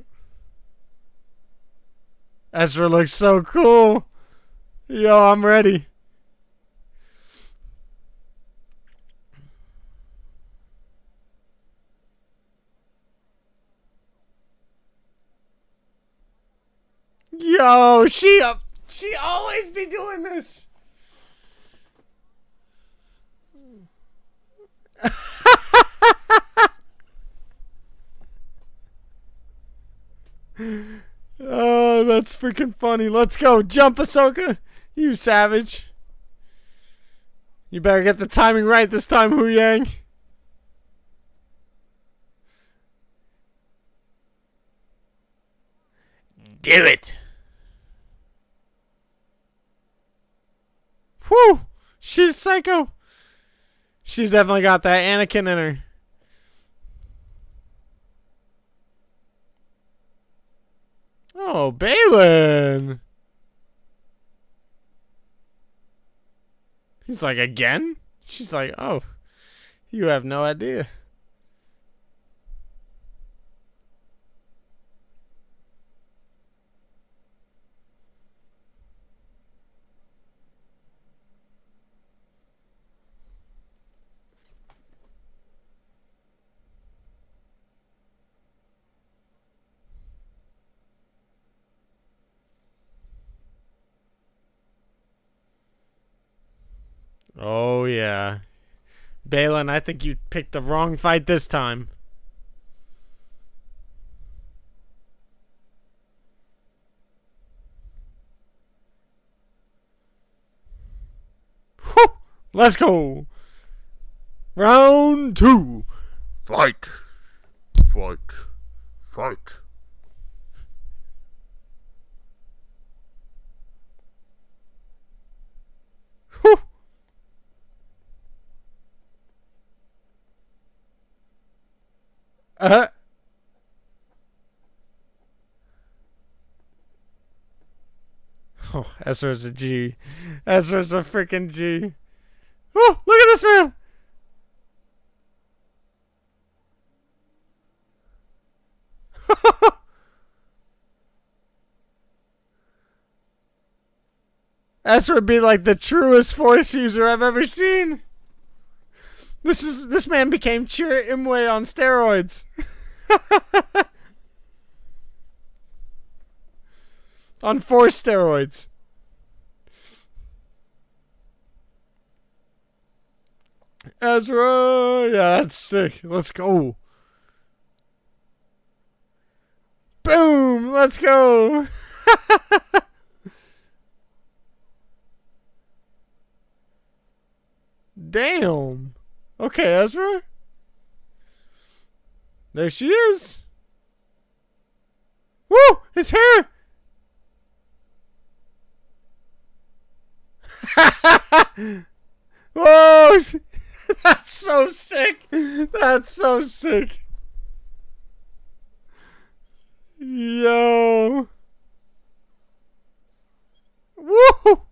Ezra looks so cool. Yo, I'm ready. Yo, she always be doing this. Oh, that's freaking funny. Let's go. Jump, Ahsoka. You savage. You better get the timing right this time, Hu Yang. Do it. Whew. She's psycho. She's definitely got that Anakin in her. Oh, Balin. He's like, again? She's like, oh, you have no idea. Oh, yeah. Balin, I think you picked the wrong fight this time. Whew! Let's go. Round 2. Fight. Fight. Fight. Whew! Oh, Ezra's a G. Ezra's a freaking G. Oh, look at this man. Ezra would be like the truest force user I've ever seen. This man became Chirrut Imwe on steroids. On force steroids. Ezra, yeah, that's sick. Let's go. Boom, let's go. Damn. Okay, Ezra. There she is. Woo! His hair! Whoa! That's so sick! That's so sick! Yo! Woo!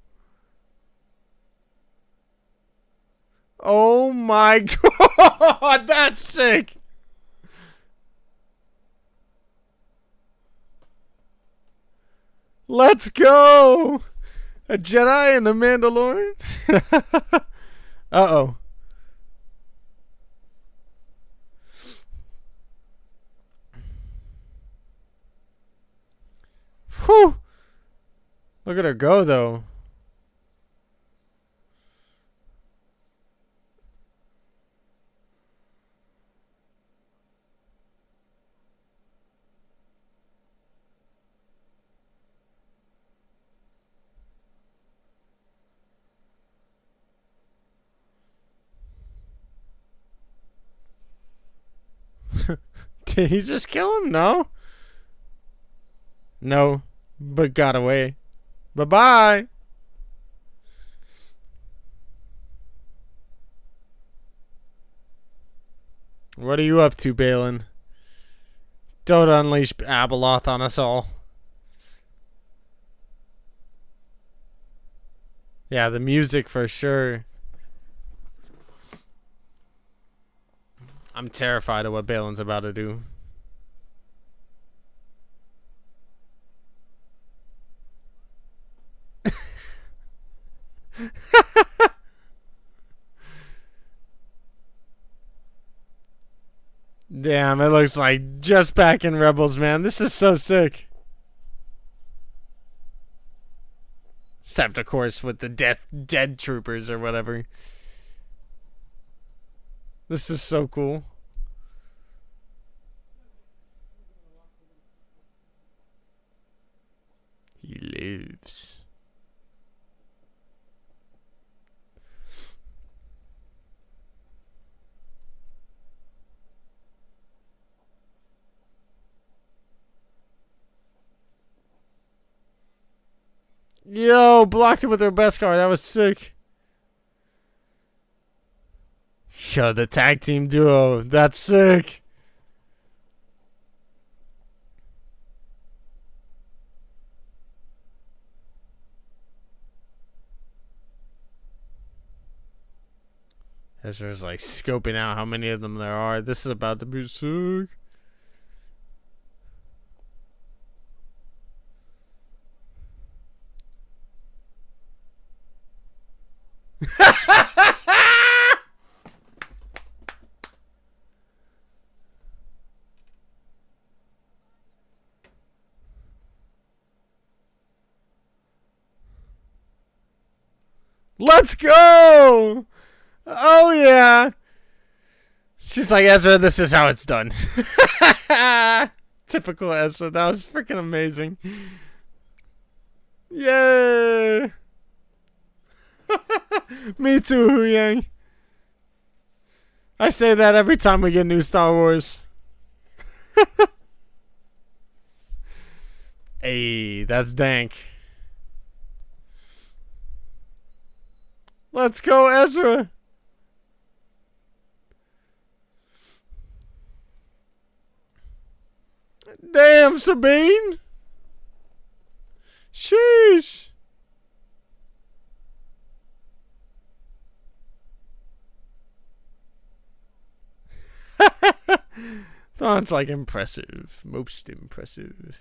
Oh my god! That's sick! Let's go! A Jedi and a Mandalorian? Uh-oh. Whew! Look at her go, though. Did he just kill him? No. No, but got away. Bye-bye. What are you up to, Balin? Don't unleash Abeloth on us all. Yeah, the music for sure. I'm terrified of what Balin's about to do. Damn, it looks like just back in Rebels, man. This is so sick. Except, of course, with the dead troopers or whatever. This is so cool. He lives. Yo, blocked it with their best card. That was sick. Yo, the tag team duo. That's sick. Ezra's like scoping out how many of them there are. This is about to be sick. Let's go! Oh, yeah. She's like, Ezra, this is how it's done. Typical Ezra. That was freaking amazing. Yay! Me too, Hu Yang. I say that every time we get new Star Wars. Hey, that's dank. Let's go, Ezra. Damn, Sabine. Sheesh. That's like impressive. Most impressive.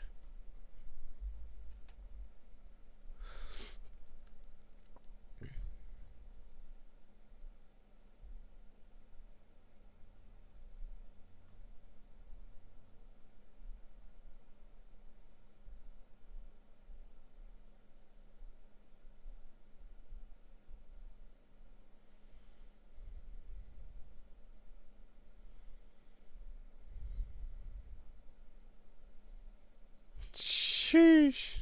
Sheesh.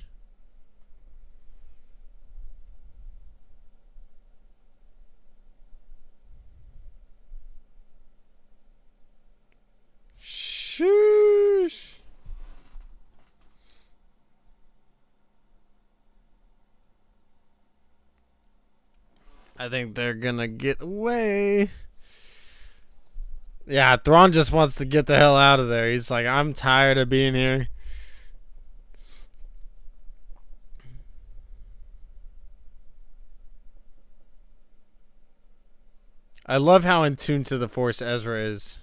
Sheesh. I think they're gonna get away. Yeah, Thrawn just wants to get the hell out of there. He's like, I'm tired of being here. I love how in tune to the Force Ezra is.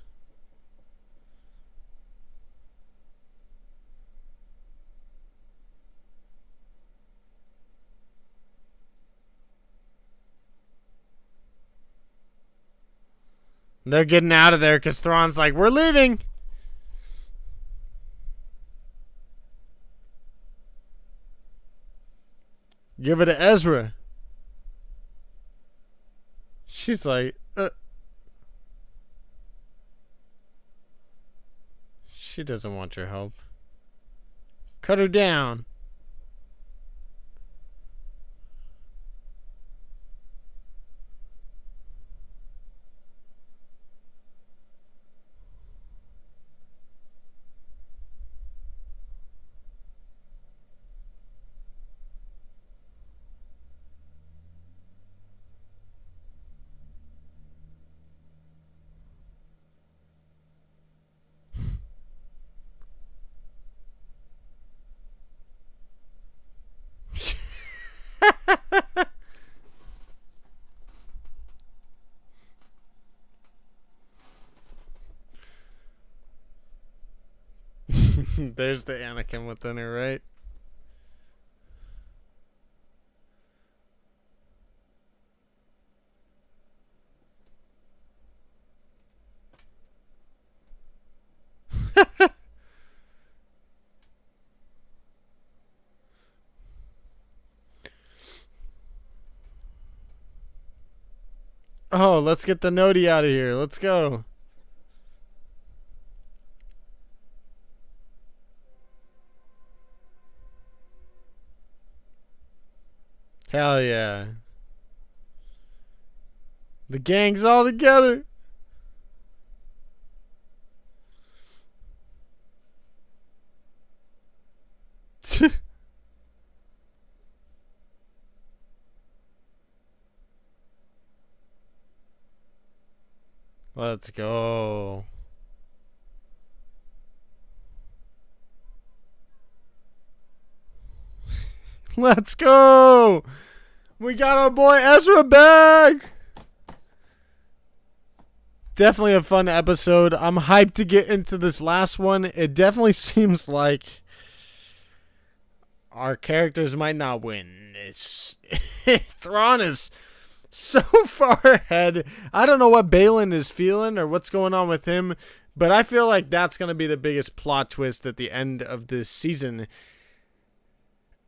They're getting out of there because Thrawn's like, we're leaving. Give it to Ezra. She's like, She doesn't want your help. Cut her down. There's the Anakin within her, right? Oh, let's get the Noti out of here. Let's go. Hell yeah. The gang's all together. Let's go. Let's go. We got our boy Ezra back. Definitely a fun episode. I'm hyped to get into this last one. It definitely seems like our characters might not win. It's Thrawn is so far ahead. I don't know what Balin is feeling or what's going on with him, but I feel like that's going to be the biggest plot twist at the end of this season.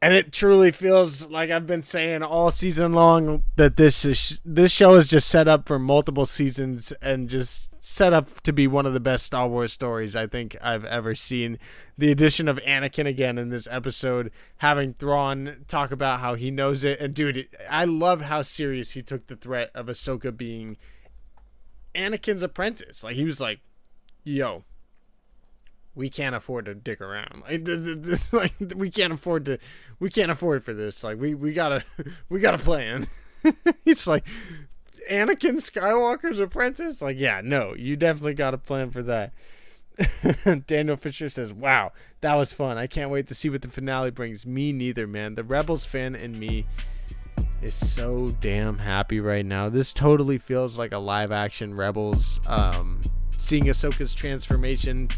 And it truly feels like I've been saying all season long that this show is just set up for multiple seasons and just set up to be one of the best Star Wars stories I think I've ever seen. The addition of Anakin again in this episode, having Thrawn talk about how he knows it. And dude, I love how serious he took the threat of Ahsoka being Anakin's apprentice. Like, he was like, yo, we can't afford to dick around. Like, we can't afford for this. Like, we gotta plan. He's like, Anakin Skywalker's apprentice? Like, yeah, no, you definitely got a plan for that. Daniel Fisher says, wow, that was fun. I can't wait to see what the finale brings. Me neither, man. The Rebels fan in me is so damn happy right now. This totally feels like a live action Rebels. Seeing Ahsoka's transformation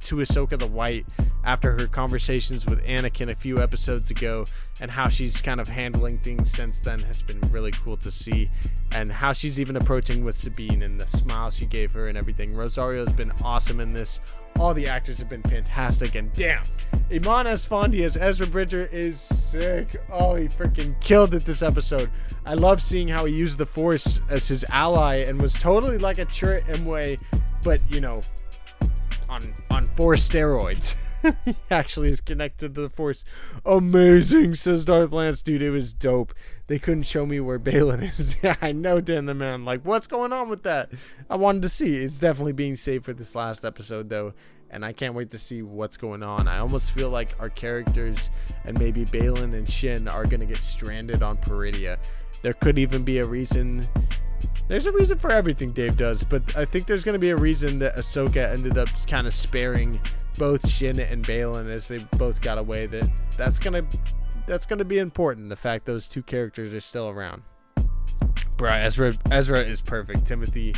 to Ahsoka the White after her conversations with Anakin a few episodes ago, and how she's kind of handling things since then has been really cool to see, and how she's even approaching with Sabine and the smile she gave her and everything. Rosario's been awesome in this. All the actors have been fantastic, and damn, Iman Esfandi as Ezra Bridger is sick. Oh, he freaking killed it this episode. I love seeing how he used the Force as his ally and was totally like a Chirrut Imwe, but you know, on Force steroids. He actually is connected to the Force. Amazing, says Darth Lance. Dude, it was dope. They couldn't show me where Balin is. Yeah, I know, Dan the Man. Like, what's going on with that? I wanted to see. It's definitely being saved for this last episode, though, and I can't wait to see what's going on. I almost feel like our characters and maybe Balin and Shin are going to get stranded on Peridia. There could even be a reason. There's a reason for everything Dave does, but I think there's going to be a reason that Ahsoka ended up kind of sparing both Shin and Balin as they both got away. That's gonna be important. The fact those two characters are still around. Bruh, Ezra is perfect. Timothy,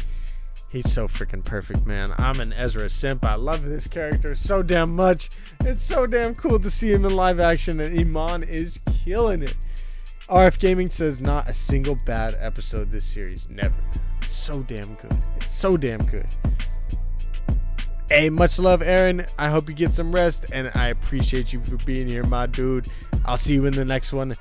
he's so freaking perfect, man. I'm an Ezra simp. I love this character so damn much. It's so damn cool to see him in live action, and Iman is killing it. RF Gaming says, not a single bad episode this series. Never. It's so damn good. It's so damn good. Hey, much love, Aaron. I hope you get some rest, and I appreciate you for being here, my dude. I'll see you in the next one,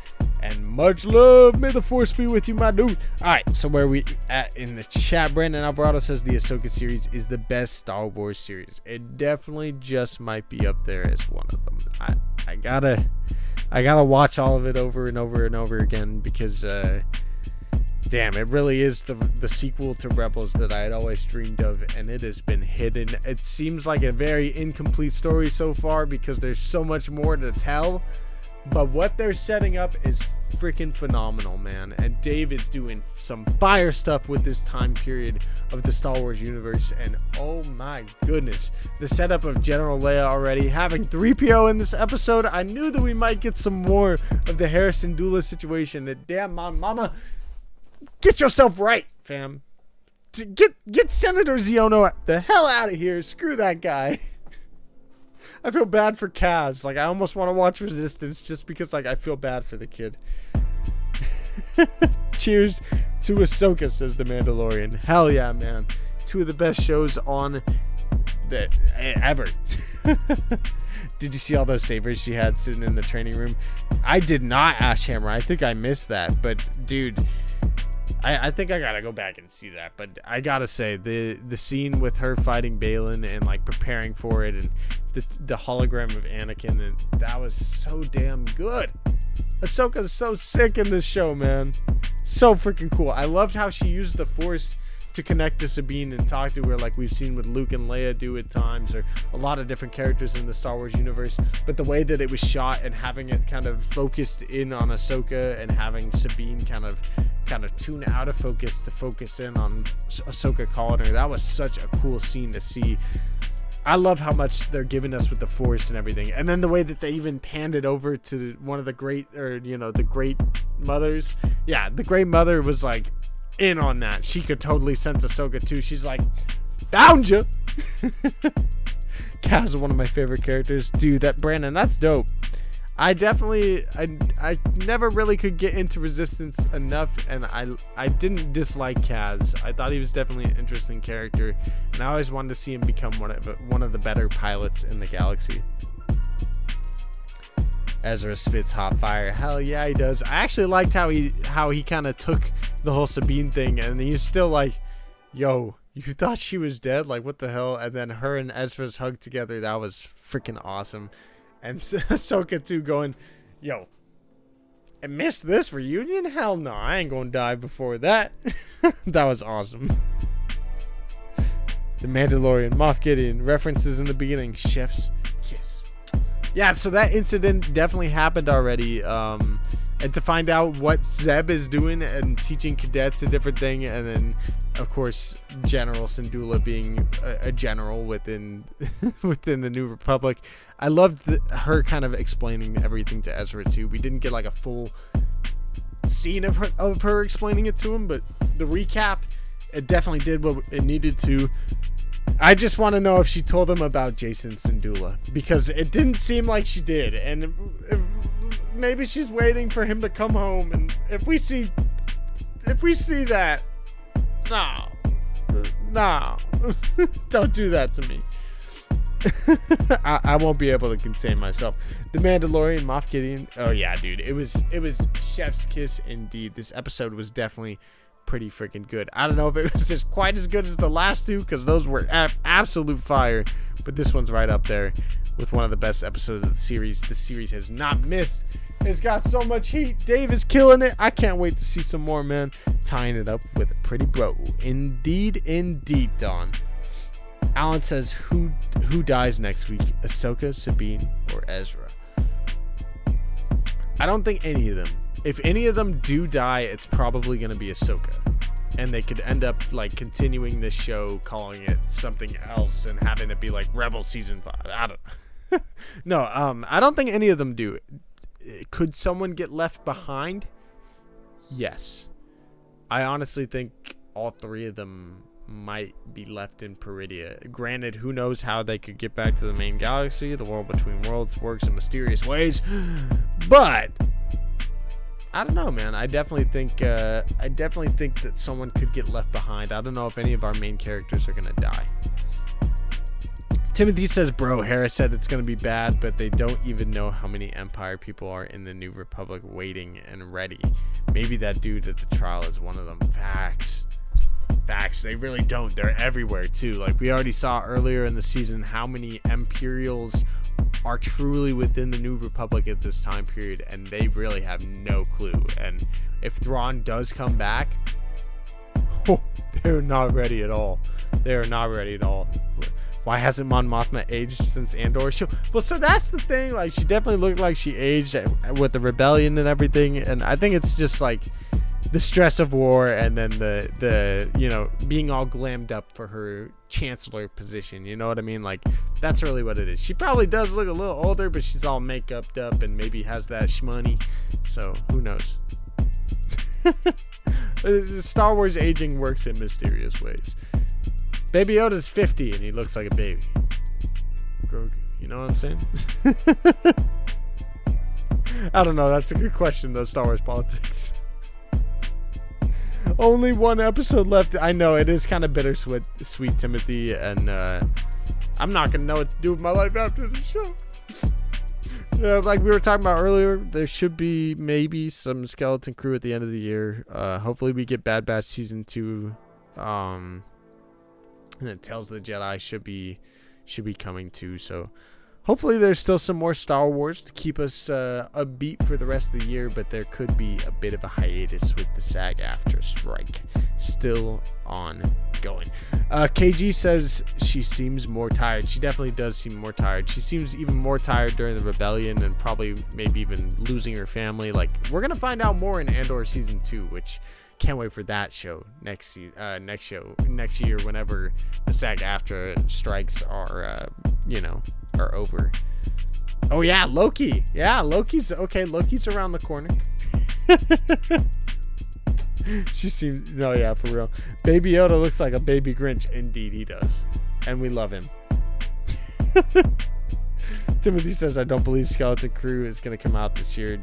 and much love. May the Force be with you, my dude. All right, so where we at in the chat? Brandon Alvarado says the Ahsoka series is the best Star Wars series. It definitely just might be up there as one of them. I gotta watch all of it over and over and over again because damn, it really is the sequel to Rebels that I had always dreamed of, and it has been hidden. It seems like a very incomplete story so far because there's so much more to tell, but what they're setting up is freaking phenomenal, man. And Dave is doing some fire stuff with this time period of the Star Wars universe, and oh my goodness, the setup of General Leia already, having 3PO in this episode. I knew that we might get some more of the Harrison Dula situation. That damn mama, get yourself right, fam. Get Senator Ziono the hell out of here. Screw that guy. I feel bad for Kaz. Like, I almost want to watch Resistance just because, like, I feel bad for the kid. Cheers to Ahsoka, says the Mandalorian. Hell yeah, man. Two of the best shows on that ever. Did you see all those sabers she had sitting in the training room? I did not, Ash Hammer. I think I missed that. But, dude, I think I gotta go back and see that, but I gotta say the scene with her fighting Balin and like preparing for it, and the hologram of Anakin, and that was so damn good. Ahsoka's so sick in this show, man. So freaking cool. I loved how she used the Force to connect to Sabine and talk to her, like we've seen with Luke and Leia do at times, or a lot of different characters in the Star Wars universe. But the way that it was shot and having it kind of focused in on Ahsoka, and having Sabine kind of tune out of focus to focus in on Ahsoka calling her, that was such a cool scene to see. I love how much they're giving us with the Force and everything. And then the way that they even panned it over to one of the great, or the great mothers. Yeah, the great mother was like in on that. She could totally sense Ahsoka too. She's like, found you. Kaz is one of my favorite characters. Dude, that's dope. I never really could get into Resistance enough, and I didn't dislike Kaz. I thought he was definitely an interesting character, and I always wanted to see him become one of the better pilots in the galaxy. Ezra spits hot fire. Hell yeah, he does. I actually liked how he kind of took the whole Sabine thing, and he's still like, yo, you thought she was dead? Like, what the hell? And then her and Ezra's hug together, that was freaking awesome. And Ahsoka too, going, yo, I missed this reunion? Hell no, I ain't gonna die before that. That was awesome. The Mandalorian, Moff Gideon, references in the beginning, chef's kiss. Yeah, so that incident definitely happened already. And to find out what Zeb is doing and teaching cadets a different thing, and then of course General Syndulla being a general within the New Republic. I loved her kind of explaining everything to Ezra too. We didn't get like a full scene of her explaining it to him, but the recap, it definitely did what it needed to. I just want to know if she told him about Jason Syndulla, because it didn't seem like she did, and maybe she's waiting for him to come home. And if we see that, no, don't do that to me. I won't be able to contain myself. The Mandalorian, Moff Gideon. Oh yeah, dude, it was chef's kiss indeed. This episode was definitely pretty freaking good. I don't know if it was just quite as good as the last two, because those were absolute fire, but this one's right up there with one of the best episodes of the series. The series has not missed. It's got so much heat. Dave is killing it. I can't wait to see some more, man. Tying it up with a pretty bro. Indeed, Don. Alan says, who dies next week? Ahsoka, Sabine, or Ezra? I don't think any of them. If any of them do die, it's probably going to be Ahsoka. And they could end up like continuing this show, calling it something else, and having it be like Rebel Season 5. I don't know. No, I don't think any of them do. Could someone get left behind? Yes. I honestly think all three of them might be left in Peridia. Granted, who knows how they could get back to the main galaxy. The world between worlds works in mysterious ways. But I don't know, man. I definitely think that someone could get left behind. I don't know if any of our main characters are gonna die. Timothy says, bro, Harris said it's gonna be bad, but they don't even know how many Empire people are in the New Republic waiting and ready. Maybe that dude at the trial is one of them. Facts. They really don't. They're everywhere too. Like we already saw earlier in the season how many Imperials are truly within the New Republic at this time period, and they really have no clue. And if Thrawn does come back, they're not ready at all. Why hasn't Mon Mothma aged since Andor? Well, so that's the thing. Like, she definitely looked like she aged with the rebellion and everything. And I think it's just like the stress of war, and then the being all glammed up for her chancellor position. You know what I mean? Like, that's really what it is. She probably does look a little older, but she's all make-upped up and maybe has that shmoney. So who knows? Star Wars aging works in mysterious ways. Baby Yoda's 50 and he looks like a baby. Grogu, you know what I'm saying? I don't know. That's a good question, though. Star Wars politics. Only one episode left. I know it is kind of bittersweet, sweet Timothy, and I'm not gonna know what to do with my life after the show. Like we were talking about earlier, there should be maybe some skeleton crew at the end of the year. Hopefully we get Bad Batch season 2. And then Tales of the Jedi should be coming too. So hopefully there's still some more Star Wars to keep us upbeat for the rest of the year, but there could be a bit of a hiatus with the SAG-AFTRA strike still ongoing. KG says she seems more tired. She definitely does seem more tired. She seems even more tired during the rebellion and probably maybe even losing her family. Like, we're gonna find out more in Andor season 2, which can't wait for that show next year whenever the SAG-AFTRA strikes are over. Oh yeah, Loki. Yeah, Loki's around the corner. She seems, no, yeah, for real. Baby Yoda looks like a baby Grinch. Indeed he does, and we love him. Timothy says, I don't believe Skeleton Crew is going to come out this year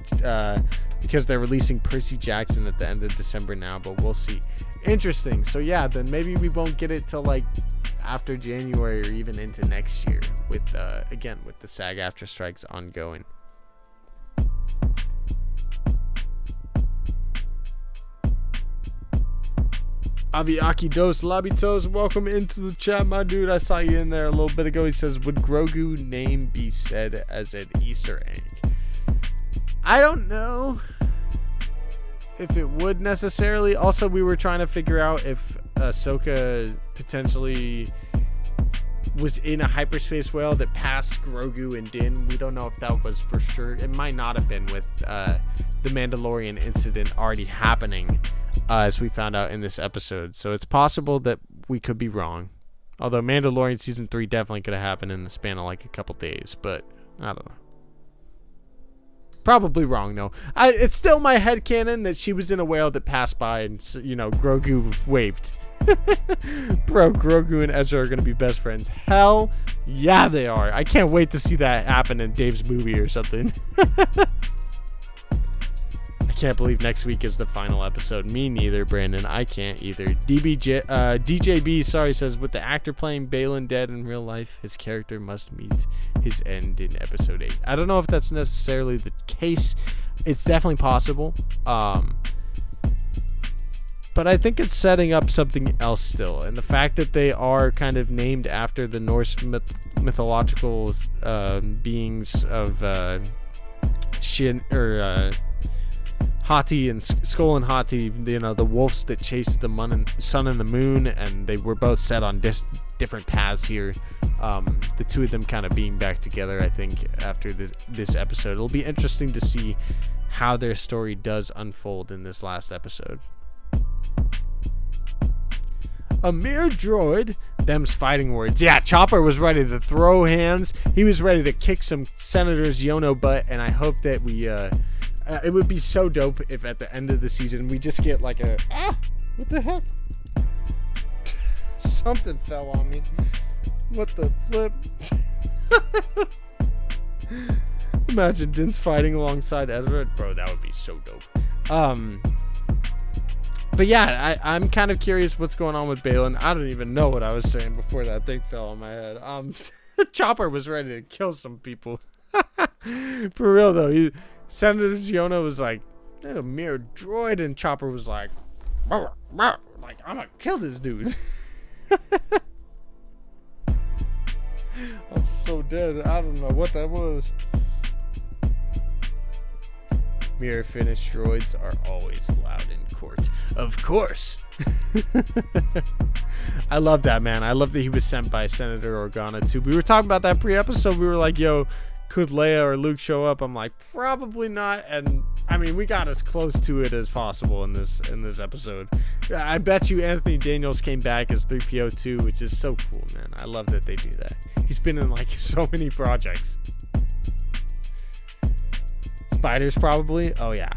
because they're releasing Percy Jackson at the end of December now, but we'll see. Interesting. So yeah, then maybe we won't get it till like after January or even into next year with with the SAG-AFTRA strikes ongoing. Aviaki Dos Labitos, welcome into the chat, my dude. I saw you in there a little bit ago. He says, would Grogu name be said as an Easter egg? I don't know if it would necessarily. Also, we were trying to figure out if Ahsoka potentially was in a hyperspace whale that passed Grogu and Din. We don't know if that was for sure. It might not have been with the Mandalorian incident already happening, as we found out in this episode. So it's possible that we could be wrong. Although Mandalorian season 3 definitely could have happened in the span of like a couple days, but I don't know. Probably wrong though. It's still my headcanon that she was in a whale that passed by and Grogu waved. Bro, Grogu and Ezra are gonna be best friends. Hell yeah, they are. I can't wait to see that happen in Dave's movie or something. I can't believe next week is the final episode. Me neither, Brandon. I can't either. DJB, says, with the actor playing Balin dead in real life, his character must meet his end in episode 8. I don't know if that's necessarily the case. It's definitely possible. But I think it's setting up something else still. And the fact that they are kind of named after the Norse mythological beings of Shin or Hati and Skull and Hati, the wolves that chased the sun and the moon, and they were both set on different paths here. The two of them kind of being back together, I think, after this episode. It'll be interesting to see how their story does unfold in this last episode. A mere droid, them's fighting words. Yeah, Chopper was ready to throw hands. He was ready to kick some Senator's Yono butt, and I hope that we it would be so dope if at the end of the season we just get like what the heck? Something fell on me. What the flip? Imagine Din's fighting alongside Ezra. Bro, that would be so dope. But yeah, I'm kind of curious what's going on with Balin. I don't even know what I was saying before that thing fell on my head. Chopper was ready to kill some people. For real though, Senator Yono was like, a mere droid, and Chopper was like, I'm gonna kill this dude. I'm so dead. I don't know what that was. Mere finished droids are always loud in court. Of course. I love that, man. I love that he was sent by Senator Organa too. We were talking about that pre-episode. We were like, yo, could Leia or Luke show up? I'm like, probably not. And I mean, we got as close to it as possible in this episode. I bet you Anthony Daniels came back as 3PO too, which is so cool, man. I love that they do that. He's been in like so many projects. Spiders probably. Oh yeah.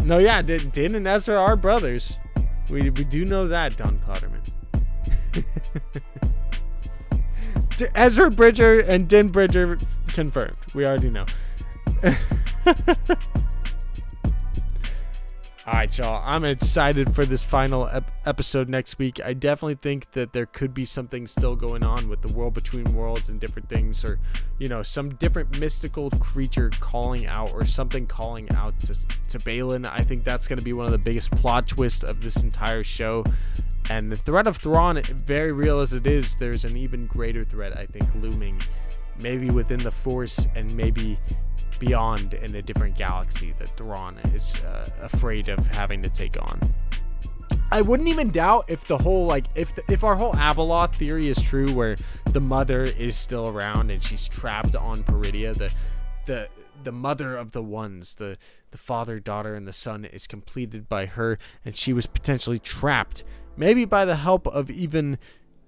No, yeah. Din and Ezra are brothers. We do know that, Don Clotterman. Ezra Bridger and Din Bridger confirmed. We already know. All right, y'all. I'm excited for this final episode next week. I definitely think that there could be something still going on with the world between worlds and different things, or, you know, some different mystical creature calling out, or something calling out to Baylan. I think that's going to be one of the biggest plot twists of this entire show. And the threat of Thrawn, very real as it is, there's an even greater threat, I think, looming, maybe within the Force and maybe beyond in a different galaxy that Thrawn is afraid of having to take on. I wouldn't even doubt if the whole, like, if our whole Abeloth theory is true, where the mother is still around and she's trapped on Peridia, the mother of the ones, the father, daughter, and the son is completed by her, and she was potentially trapped, maybe by the help of even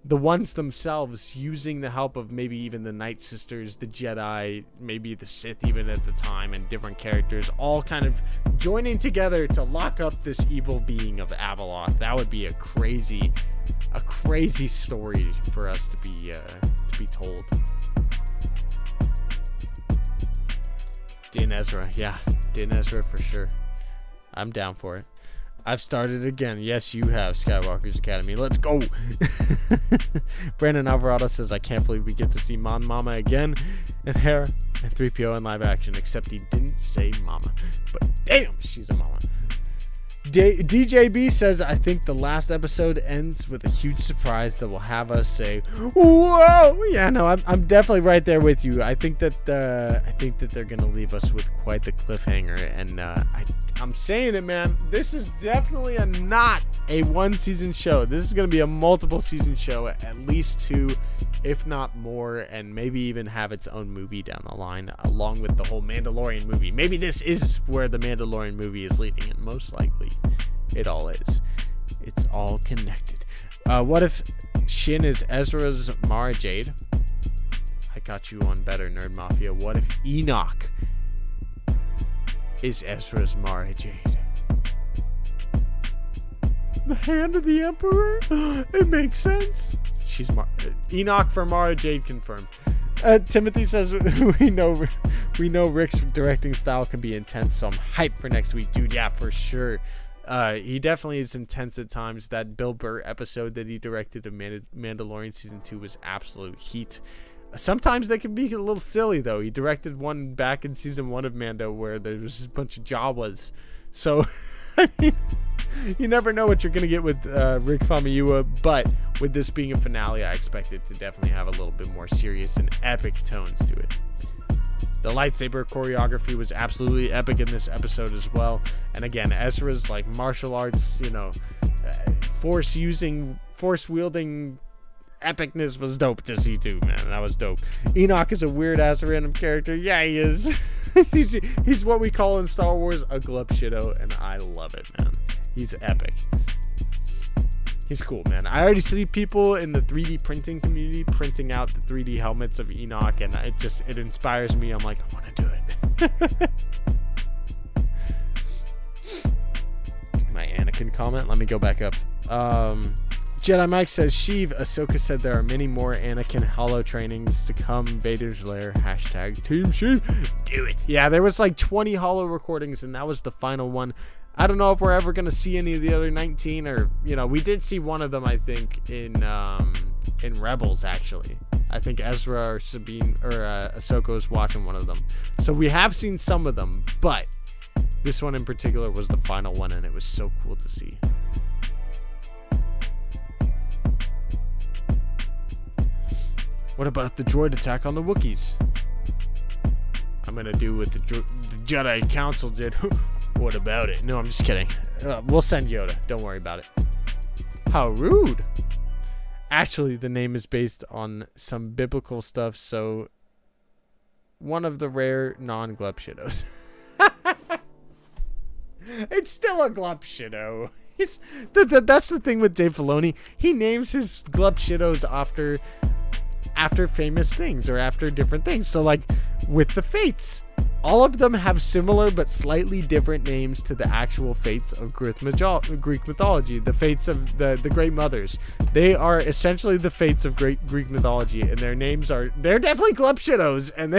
the ones themselves, using the help of maybe even the Night Sisters, the Jedi, maybe the Sith even at the time, and different characters all kind of joining together to lock up this evil being of Abeloth. That would be a crazy story for us to be told. Din Ezra, yeah, Din Ezra for sure. I'm down for it. I've started again. Yes, you have, Skywalker's Academy. Let's go. Brandon Alvarado says, I can't believe we get to see Mon Mama again, and Hera and 3PO in live action, except he didn't say Mama. But damn, she's a mama. DJB says, I think the last episode ends with a huge surprise that will have us say, whoa. Yeah, no, I'm definitely right there with you. I think that they're gonna leave us with quite the cliffhanger, and I'm saying it, man. This is definitely not a one-season show. This is going to be a multiple-season show, at least 2, if not more, and maybe even have its own movie down the line, along with the whole Mandalorian movie. Maybe this is where the Mandalorian movie is leading, and most likely it all is. It's all connected. What if Shin is Ezra's Mara Jade? I got you on better, Nerd Mafia. What if Enoch is Ezra's Mara Jade? The hand of the Emperor? It makes sense. She's Enoch for Mara Jade confirmed. Timothy says we know Rick's directing style can be intense, so I'm hyped for next week, dude. Yeah, for sure. He definitely is intense at times. That Bill Burr episode that he directed of Mandalorian season 2 was absolute heat. Sometimes they can be a little silly, though. He directed one back in season 1 of Mando where there was a bunch of Jawas. So, I mean, you never know what you're going to get with Rick Famuyiwa. But with this being a finale, I expect it to definitely have a little bit more serious and epic tones to it. The lightsaber choreography was absolutely epic in this episode as well. And again, Ezra's like martial arts, you know, force wielding epicness was dope to see too, man. That was dope. Enoch is a weird ass random character. Yeah, he is. he's what we call in Star Wars a glub shitto, and I love it, man. He's epic. He's cool, man. I already see people in the 3D printing community printing out the 3D helmets of Enoch, and it inspires me. I'm like, I want to do it. My Anakin comment. Let me go back up. Jedi Mike says, Sheev, Ahsoka said there are many more Anakin holo trainings to come. Vader's Lair. # Team Sheev. Do it. Yeah, there was like 20 holo recordings, and that was the final one. I don't know if we're ever going to see any of the other 19, or, you know, we did see one of them, I think, in Rebels, actually. I think Ezra or Sabine or Ahsoka was watching one of them. So we have seen some of them, but this one in particular was the final one, and it was so cool to see. What about the droid attack on the Wookiees? I'm going to do what the Jedi Council did. What about it? No, I'm just kidding. We'll send Yoda. Don't worry about it. How rude. Actually, the name is based on some biblical stuff, so one of the rare non-glub shittos. It's still a glub shitto. That's the thing with Dave Filoni. He names his glub shittos after famous things or after different things. So like with the Fates, all of them have similar but slightly different names to the actual Fates of Greek mythology. The Fates of the Great Mothers. They are essentially the Fates of Greek mythology, and their names they're definitely glub shittos, and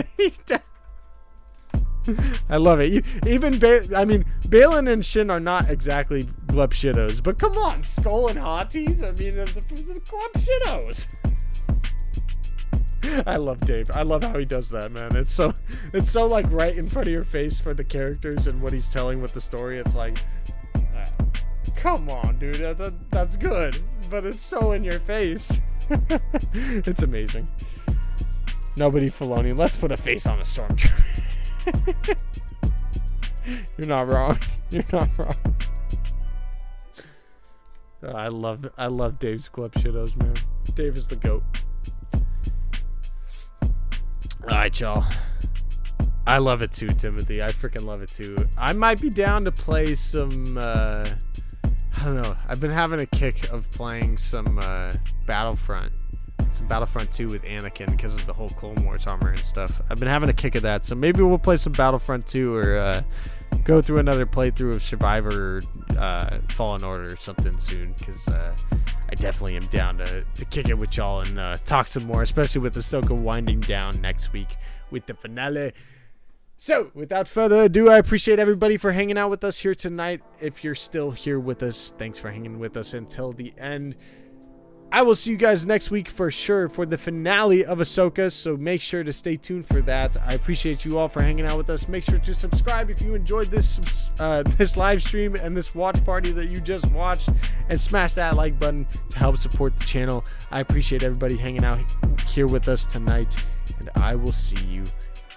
I love it. Even Balin and Shin are not exactly glub shittos, but come on, Skull and Hotties. I mean, the glub shittos. I love Dave. I love how he does that, man. It's so like right in front of your face for the characters and what he's telling with the story. It's like, come on, dude. That's good, but it's so in your face. It's amazing. Nobody Filoni. Let's put a face on a stormtrooper. You're not wrong. You're not wrong. I love Dave's Club Shittos, man. Dave is the GOAT. Alright, y'all. I love it too, Timothy. I freaking love it too. I might be down to play some I don't know. I've been having a kick of playing some Battlefront 2 with Anakin because of the whole Clone Wars armor and stuff. I've been having a kick of that, so maybe we'll play some Battlefront 2 or go through another playthrough of Survivor or Fallen Order or something soon, because I definitely am down to kick it with y'all and talk some more, especially with Ahsoka winding down next week with the finale. So, without further ado, I appreciate everybody for hanging out with us here tonight. If you're still here with us, thanks for hanging with us until the end. I will see you guys next week for sure for the finale of Ahsoka, so make sure to stay tuned for that. I appreciate you all for hanging out with us. Make sure to subscribe if you enjoyed this live stream and this watch party that you just watched, and smash that like button to help support the channel. I appreciate everybody hanging out here with us tonight, and I will see you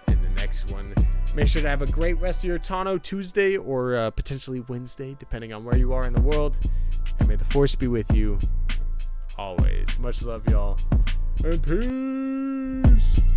in the next one. Make sure to have a great rest of your Tano Tuesday or potentially Wednesday, depending on where you are in the world, and may the Force be with you always. Much love, y'all, and peace.